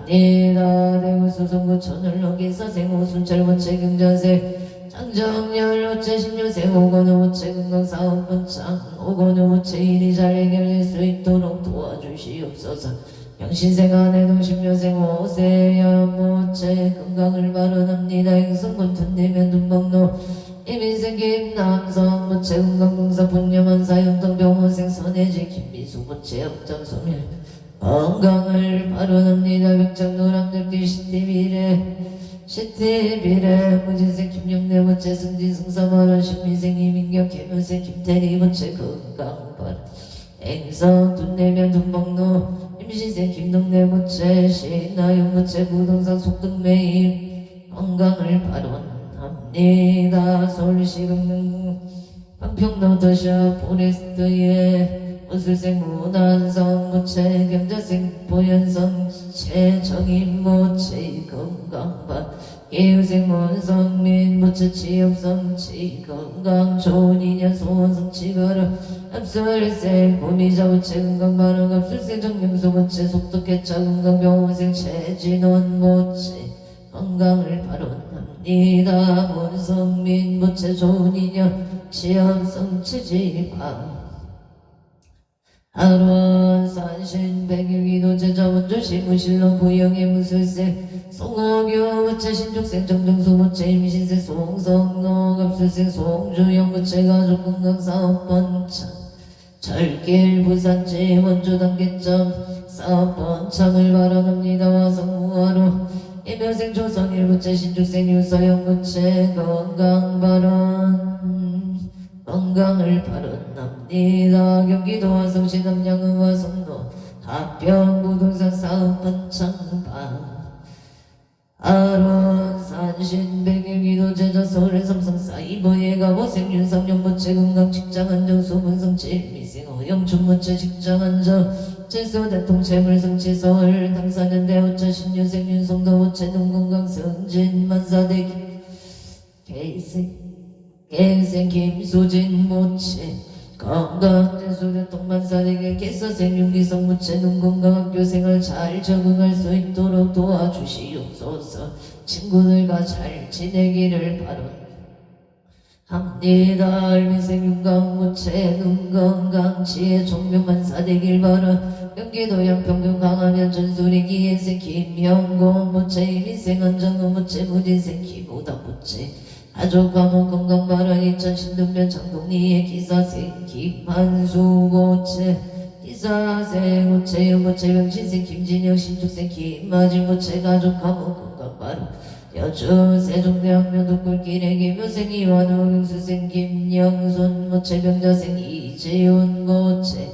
대구소송구 천을로기 사생 오순철 무체 경자세 장정열 무체 신유생 오건우 무체 건강사업 번창 오건우 무체 일이 잘 해결될 수 있도록 도와주시옵소서. 병신생 아내동 신묘생 오세야 무체 건강을 발언합니다. 행성군 둔내면 눈먹노 이민생 김남성 무체 건강공사 분녀만사 영동병원생 선혜지 김미수 무체 업장소멸 건강을 발언합니다. 병장 노랑들기 시티비래 무진생 김영래 무체 승진 승사발언 신민생 이민경 개묘생 김태리 무체 건강 발언 행성 둔내면 눈먹노 임신생 김동래 무체 신나영 무체 부동산 속등매입 건강을 발언합니다. 서울시 방평로 더샵 포레스트에 무술생 문한성 무체 경자생 보현성 최정인 무체 건강반 기후생 문성민 무체 취업성 치건강 좋은 인연 소원성 치거라 압술생 고미자 무체 건강반응 압술생 정명수 무체 속독개차 건강병원생 최진원 무체 건강을 발언합니다. 문성민 무체 좋은 인연 취업성 치지방 하루원 산신 백일기도 제자원조 시무실로 부영의 무술생 송어교 부채 신족생 정정수 부채 임신생 송성노 갑술생 송주영 부채 가족 건강사업번창 철길 부산지 원조 단계점 사업번창을 발언합니다. 와성무하로 이묘생 조성일 부채 신족생 유서영 부채 건강을 발언합니다. 경기도 화성시 남양은 화성도 하평 부동산 사업번창반 아론 산신 백일기도 제자 서울의 삼성사 이보예 가보 생윤상령 부채 건강 직장 안정 수분성 질미생 허영춘 부채 직장 안정 제수 대통 재물성치 서울 당사년대 호차 신유생 윤성도 부채 농건강 승진 만사대기 개생 김수진 부채 건강제수 대통 만사대기 개서생 윤기성 부채 농건강 학교생활 잘 적응할 수 있도록 도와주시옵소서. 친구들과 잘 지내기를 바랍니다. 알미생 윤강 부채 눈건강 지혜 종묘만사 되길 바라. 경기도 양평균 강하면 전술이 기회생 김형곤 부채 이미생 안정은 부채 무진생 김우당 부채 가족 과목 건강 발언 인천 신동면 장동리의 기사생 김한수 부채 기사생 부채 영부채 명신생 김진영 신축생 김마진 부채 가족 과목 건강 발언 여주 세종대학교 독굴길의 김효생 이완호 경수생 김영순 부채 병자생 이재훈 부채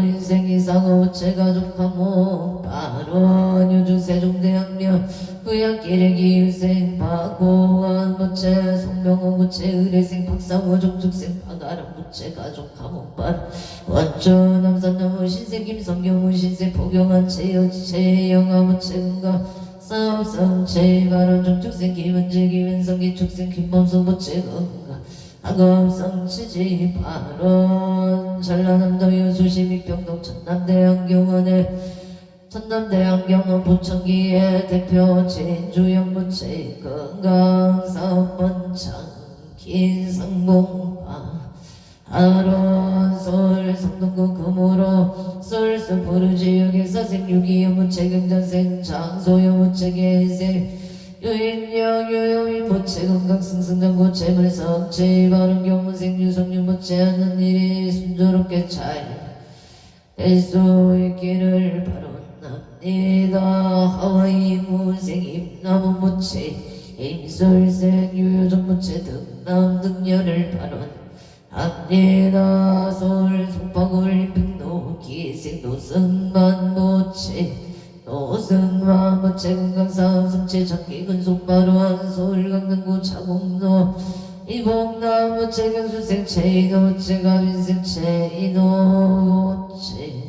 인생 이상호 부채 가족 과목 발언 여주 세종대학교 부양길의 기유생 박고환 부채 송명호 부채 의뢰생 박상호 종축생 박아람 부채 가족 감옥발 원주 남산나무 신생 김성경 신생 포경한 최영아 부채 건강 사업성 최발언 종축생 김은지 김은성 기축생 김범수 부채 건강 학업성 치지 발언 전라남도 여수시 미평동 전남대학교원의 전남대학경원 부천기의 대표 진주영 부채 건강사업번창 긴상봉파 하론 서울 성동구 금호로 서울서 부르지역의 사생 유기영 부채 경전생 장소영 부채 개생 유인영 유영인 부채 건강승승장 부채 물성치 바른 경문생 유성윤 부채 하는 일이 순조롭게 잘 될 수 있기를 바랍니다. 하와이 무생 임나무 부채 임술생 유효정 부채 등남 등열을 발언합니다. 서울 송파구 올림픽로 기생 노승만 부채 노승만 부채 건강사업 성체 장기 근속바로한 서울 강릉구 차곡로 이봉남 부채 경수생 최인호 부채 가빈생 최인호 부채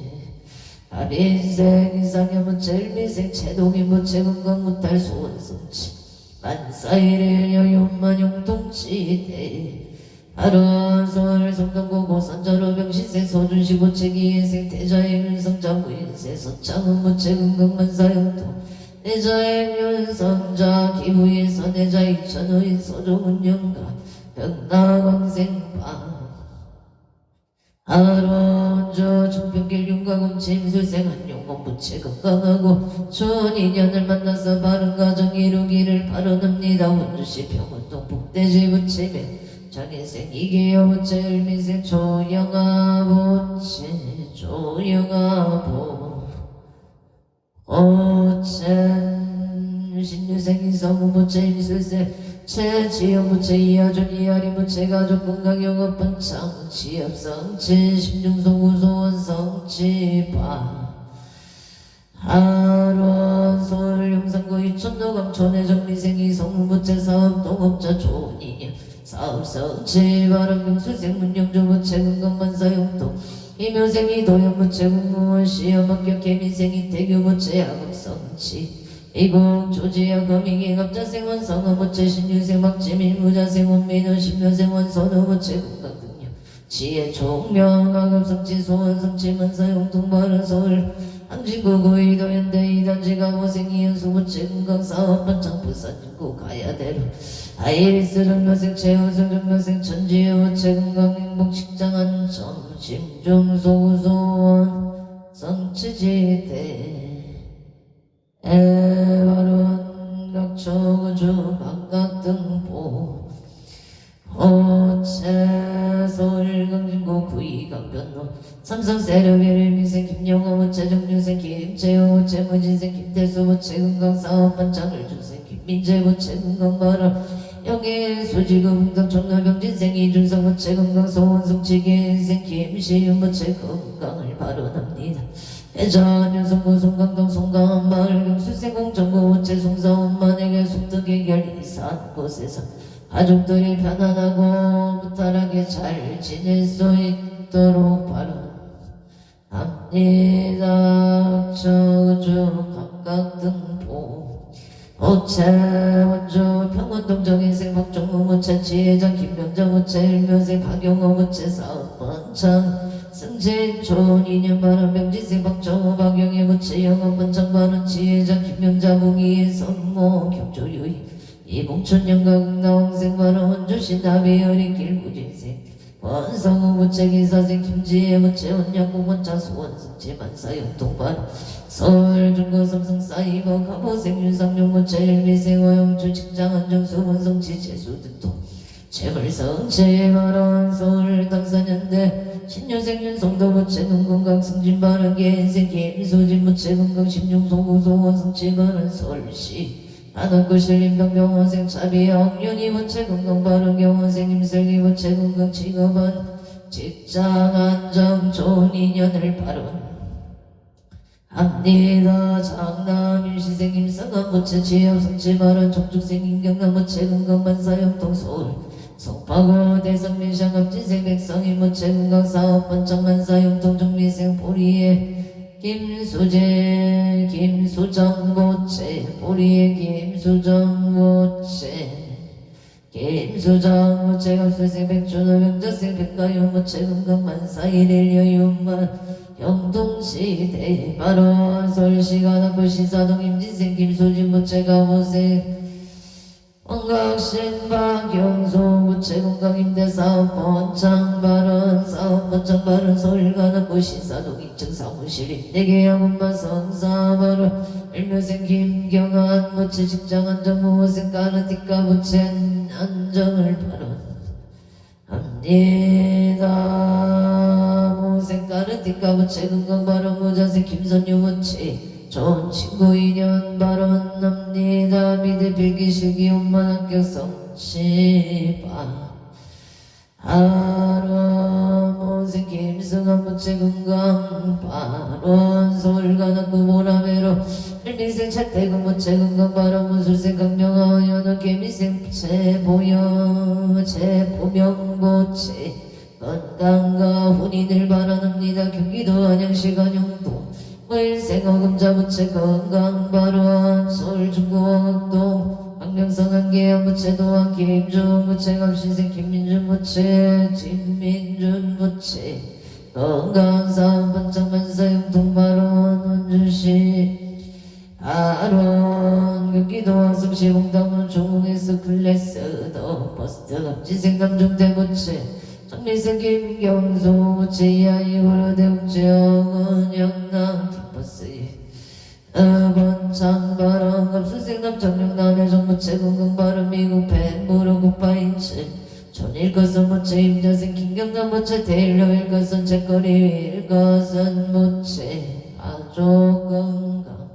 가빈생 이상현 부채 일미생 최동인 부채 건강 무탈 소원성치 만사일일 여윤만 용통치대 하루한 서울 성동구 고산자로 병신생 소준시 부채 기회생 태자의 윤성자 부인생 서창은 부채 건강만사용통 내자의 윤성자 기부인서 내자 이천우인 서조문영가 병나광생파 하론저 청평길 윤가금 침술생 한용공 부채 건강하고 좋은 인연을 만나서 바른 가정 이루기를 바라옵니다. 원주시 평원동 북대지 부채배 장인생 이기여 부채 을민생 조영아 부채 부채 신유생 인성우 부채 임술생 최지영 부채 이하준 이하리 부채 가족 건강 영업 번창 취업성치 심중성 우소원 성치파 하론 서울 용산구 이천도 강촌의 정리생 이성우 부채 사업 동업자 좋은 인연 사업성치 바람 경수생 문영조 부채 건강만사용동 이묘생 이도현 부채 공무원 시험 합격 개민생 이태규 부채 학업성치 이국 조지야 거미기 갑자생 원성어 부채 신유생 박지민 무자생 원민호 신묘생 원선우 부채 건강등력 지혜 총명 학업성치 소원성치 만사용통 바른 서울 항진구구이도 현대이단지가 모생이연수 무체 금강사업 번창 부산진구 가야대로 아이리스 정묘생 최우승 정묘생 천지유 무체 금강행복 식장안전 심중소구소원 성치지대 에바론 각초구주 각각등보 호체 서울강진구 구이강변로 삼성 세르비를 미생 김영호 무체 정유생 김재호 무체 무진생 김태수 무체 금강사업 반창을 주생 김민재 무체 금강바람 영예 수지금 금강 총나병진생 이준성 무체 금강소원 성치기생 김시윤 무체 금강을 발언합니다. 회전 유성구 송강동 송강마을 경수생 공정구 무체 송사원만에게 속덕의 결 이사한 곳에서 가족들이 편안하고 무탈하게 잘 지낼 수 있도록 바랍니다. 저주 각각등보 호체 원주 평원동정인생 박종무 무체 지혜장 김명자 무체 일묘생 박용호 무체 사업번창 승진 좋은 인연 바람 명진생 박정호 박영애 무체 영업번창 바람 지혜장 김명자 봉이의 선모 경조유희 이봉춘 영각 나왕생 바람 원주신 나비어리 길구진생 원성우 무체 기사생 김지혜 무체 원양공 원차 수원승지 만사용동반 서울 중고 삼성 사이버 가보생 윤상용 무체 일미생 어영주 직장 안정수 원성지 재수 등동 재물성 재발언 서울 당사년대 신유생 윤성도 무체 농건강 승진 바른 개인생 김수진 무체 건강 심중소구소 원성지 바른 서울시 안원구 신림병병원생 차비영 윤희 무체 건강 바른 경원생 임슬기 무체 건강 직업은 직장 안정 좋은 인연을 발언합니다. 장남 일시생 임성한 무체 지역 성취 바른 종축생 임경남 무체 건강 만사형동 서울 송파구 대성민상 업진생 백성이 무체 건강 사업 번창 만사형동 정미생 보리에 김수재 김수정 모체 보리의 김수정 모체 김수정 모체 갑수생 백준호 명자생 백가요 모체 금강 만사일일 여유만 영동시대 바로 서울시가 남부 시사동 임진생 김수진 모체 가보생 원각신 박영수 무체 건강 임대사업 번창 발언 사업 번창 발언 서울가 남부 시사동 2층 사무실 임대계 학원반 성사 발언 일묘생 김경환 무체 직장 안정 무호생 까르티카 무체 안정을 발언합니다. 무호생 까르티카 무체 건강 발언 무자생 김선유 무체 좋은 친구 인연 발언합니다. 미대 필기실기 엄마 학교 성취바 하루 모생 김승환 무체 건강 발언 서울관악구 보라매로 일미생 차태근 무체 건강 발언 무술생 강명하 연어 개미생 무체 보여 재보명 무체 건강과 혼인을 발언합니다. 경기도 안양시 간영동 일생 어금자 무체 건강 발언 서울 중구동학동 박명성 한계양 무체 도안 김준 무체 감신생 김민준 무체 진민준 무체 건강사업 번창 만사용동 발언 원주시 발언 경기도 화성시 봉담원 중흥에서 클래스 더 버스트 갑지생 남중대 무체 정미생 김경수 무체 이하이후로 대국지역은 영남 김버스 번창 발언 갑수생 남정령 남해정 무체 건강 발언 미국 펜무로 국파인치 촌일 것은 무체 임자생 김경남 무체 대일로일 것은 책거리일 것은 무체 가족 건강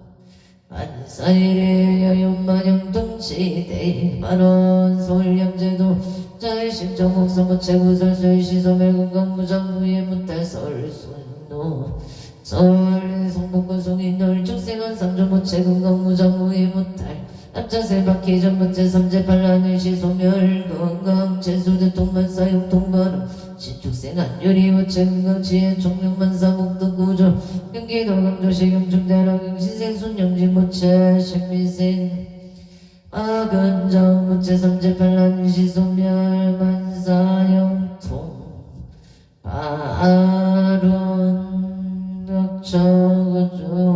만사일의 여윤만영동치대 발언 서울영제도 자의 심정 목성 무체 구설수의 시소멸 건강 무장무의 무탈 설순노 서울 성북구 송인널 축생한 삼조 무체 건강 무장무의 무탈 앞자세 바퀴 전무체 삼재 반란일 시소멸 건강 재수대통 만사용 통발음 신축생한 유리 무체 건강 지혜 총명 만사 목도 구조 경기도 강조시 경중대로 경신생 순영진 무체 신미생 아근정 무체 삼재 반란 시소멸 만사형통 발언 덕처구주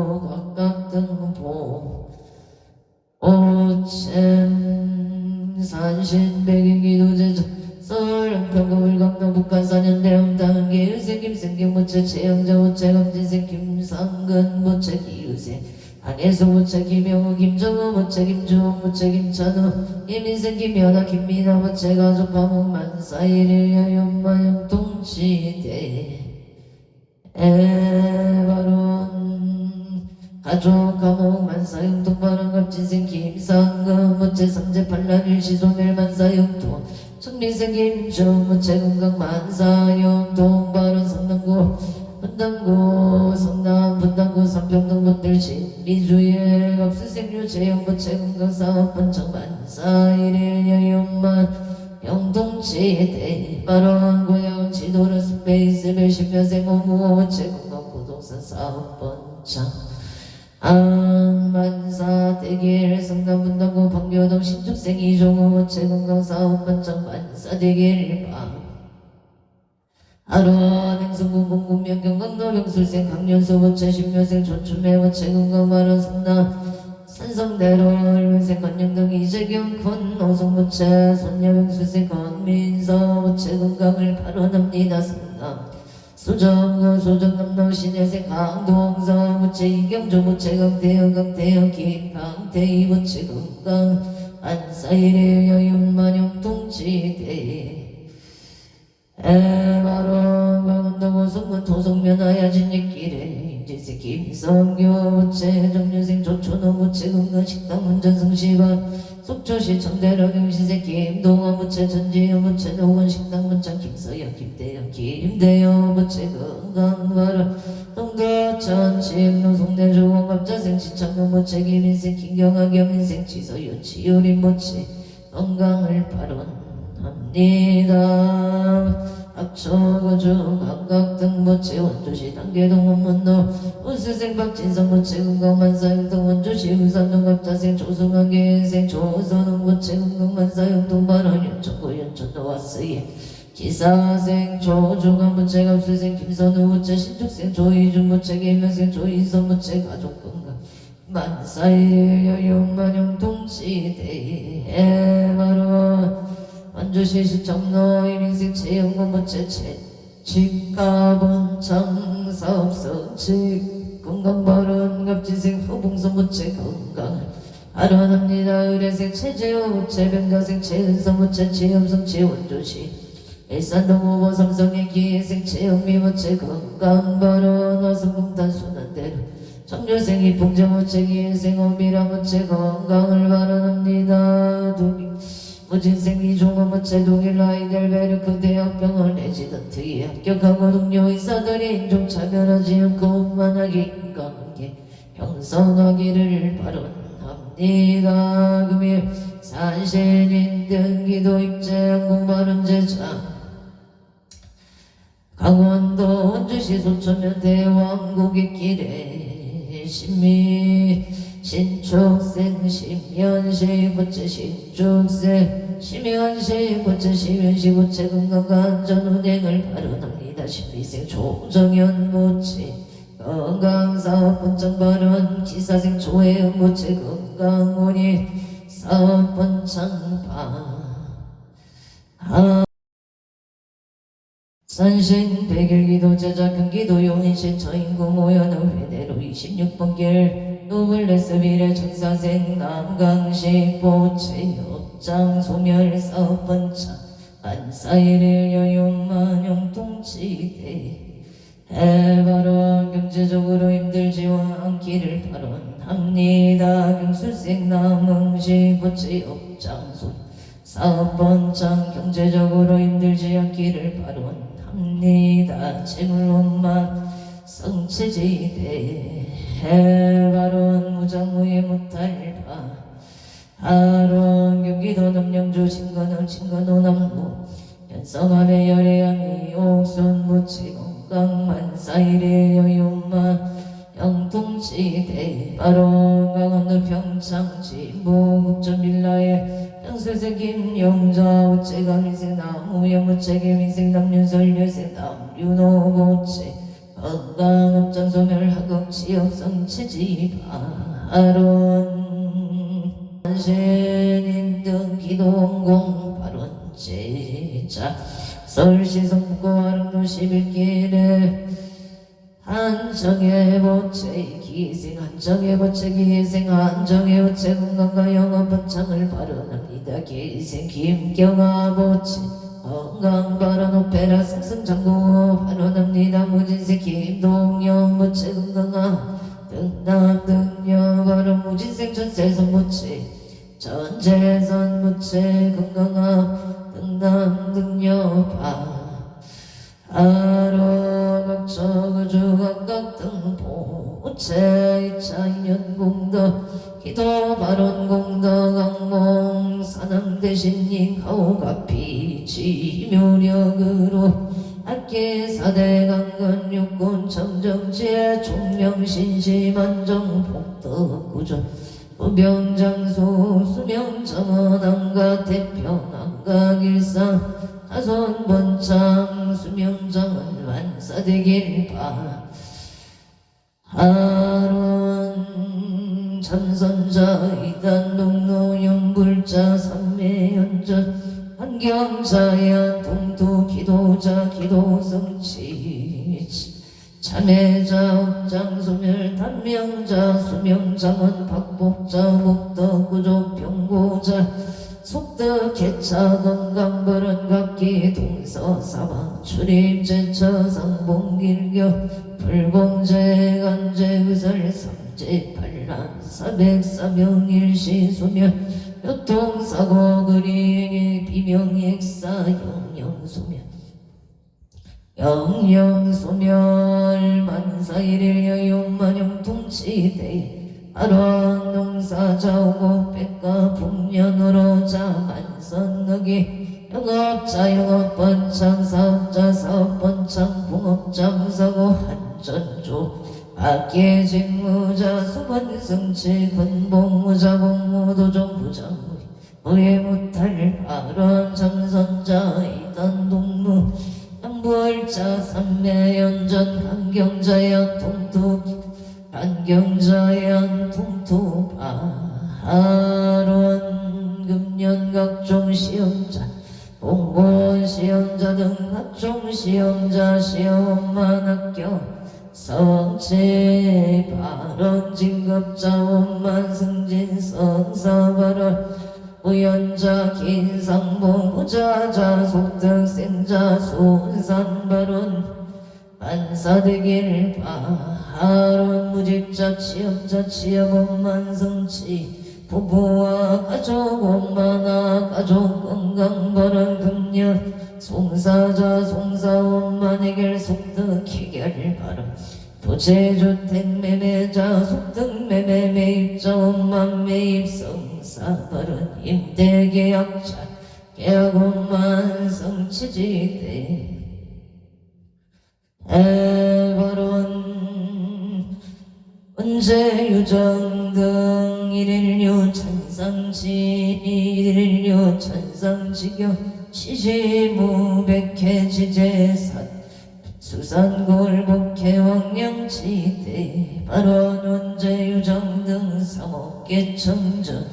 무챔 산신백일 기도제자 서울평거울 강남 북한 사년대원 당계 유세 김생경 무채 최영자 무채 감지생 김상근 무채 기유세 안혜수 무채 김영우 김정우 무채 김주홍 무채 김찬우 김인생 김연아 김민아 무채 가족 감옥 만사일일 여연마영 동치대 에바론 가족 감옥 만사영동 바람갑진생 김상근 무채 삼재 반란일 시소멸 만사영동 청민생 김주 무채 건강 만사영동 바론 성남구 분당구 성남 분당구 삼평동 분들신 미주의 갑수생류 재영 무채 건강 사업번창 만사일일 여연만 영동지대 바론 고향 지도로 스페이스 멸십여생 오무 무채 건강 부동산 사업번창 만사 대길 성남 분당구 방교동 신축생 이종호 무채 건강 사업번창 만사 대길 하루원 행성군 공군면 경강도 병술생 강연수 무채 신묘생 조춘매 무채 건강 바론 성남 산성대로 일면생 건영동 이재경 군 오성무채 손녀병수생 건민서 무채 건강을 발언합니다. 성남 수정구 소정남로 신혜생 강동서 무채 이경조 무채 강태영 김강태희 무채 건강 안사일일 여윤만영 동지대 에바론 강원도 성군 도성면 하야진 옛길에 임지세 김성교 무채 정유생 조촌호 무채 건강식당 문전성시반 속초시 청대로 경시세 김동원 무채 전지효 무채 노원식당 문창 김서영 김대영 김대영 무채 건강바로 동도천 칭노 송대조원 갑자생 지창경 무채 김인생 김경아 경인생 지서윤 치유린 무채 건강을 발언합니다. 악초고주 각각등 무채 원주시 단계동 원문로 운수생 박진성 무채 건강만사영동 원주시 우산동 갑자생 조승하계생 조선웅 무채 건강만사영동 발언 연천구 연천도 왔으예 기사생 조중한 무채 갑수생 김선우 무채 신축생 조이준 무채 계명생 조인선 무채 가족건강 만사일 여윤만영 동시대에 바로 완주시 시청로 일인생 채용고 무채 집가본창 사업성칙 건강발언 갑진생 허봉소 무채 건강을 발언합니다. 의뢰생 최재호 무채 병가생 최은서 무채 최염성 최원주시 일산동 후보 삼성의 기회생 최영미 무채 건강발언 화성공단 순환대로 청주생 이풍재 무채 기회생 오미라 무채 건강을 발언합니다. 무진생 이종호 무채 동일 라이델베르크 대학병원 레지던트에 합격하고 동료 의사들이 인종차별하지 않고 원만하게 인간관계 형성하기를 발언합니다. 금일 산신인 등기도 입제 항공발언 제차 강원도 원주시 소천면 대왕고객길에 신축생 심연시 고체 신축생 심연시 고체 심연시 고체 건강안전운행을 발언합니다. 신비생 조정현 고체 건강사업번창 발언 기사생 조혜은 고체 건강운이 사업번창 산신 백일기도 제자 경기도 용인시 처인구 모연호 회대로 26번 길 노블레스 비례 천사생 남강시 보채 업장 소멸 사업번창 안사일일 여윤만영 동치대 해바로 경제적으로 힘들지와 않기를 발언합니다. 경술생 남흥시 보채 업장 소 사업번창 경제적으로 힘들지 않기를 발언합니다. 재물원만 성체지대 해바론 무장무예 무탈파 하론 경기도 남양주 진건호 남로 연성함의 열애양이 옥순 무치 건강만사일일 여윤만 영통지대 바론 강원도 평창 진보 국전빌라에 양술생 김영자 우체강일생 남우영 우체김인생 남윤설 류생 남윤호 고체 건강업장 소멸 학업 취업성 체지바론 신인등 기동공 발원제자 서울시성북구 아릉도 11길에 한정의 보채 기생 한정의 보채 기생 한정의 보채 건강과 영업 번창을 발언합니다. 기생 김경아 보채 건강 발언 오페라 승승장구 발언합니다. 무진세 김동영 보채 건강아 등남 등녀 발언 무진생 전세선 보채 전재선 보채 건강아 등남 등녀 하로 각처그 각각 등보채 이차인연공덕 기도 발언공덕 강몽 산왕대신님 가오가피 지묘력으로 학계 사대 강건 육군 청정지에 총명신시만정 복덕구조 무병장수 수명정원 안가 태평 안가 길상 자손번창 수명정은 완사되길 하론 참선자 이단 농노연불자 삼매연전 환경자야 동토 기도자 기도성치 참회자 업장 소멸 단명자 수명장은 박복자 목덕구조 병고자 속덕 개차 건강벌은 각기 동서사방 출입제처 상봉길교 불공제 간제 의설 삼제 반란 사백사명일시 소멸 교통사고 그리 비명액사 영영소멸 영영소멸 만사일일 여용만용 통치대 아론 농사자오고 백가 풍년으로자 만선너기 영업자 영업번창 사업자 사업번창 봉업자 무사고 한전조 악계 직무자 수건승치 군복무자 복무도종 부장무 우리 못할 발언 참선자 이단 동무 양부월자 삼매연전 강경자연 통투 안경자연 통투파론 금년 각종 시험자 공무원 시험자 등 각종 시험자 시험만 합격 성체 발언 진급자 원만 승진 성사발언 우연자 긴상봉 부자자 속덕생자 손산발언 반사되길 하론 무직자 취업자 취업원만 성취 부부와 가족 원만하 가족 건강벌은 금년 송사자 송사원만 해결 속덕 해결 발언 도체주택 매매자 속덕 매매 매입자 원만 매입 성사발언 임대계약자 계약원만 성취지대 발언 언제 유정 등 일일류 천상지 일일류 천상지경 시시무백회 지제산 수산골복회 왕량지대 발언 언제 유정 등 삼옥계 청전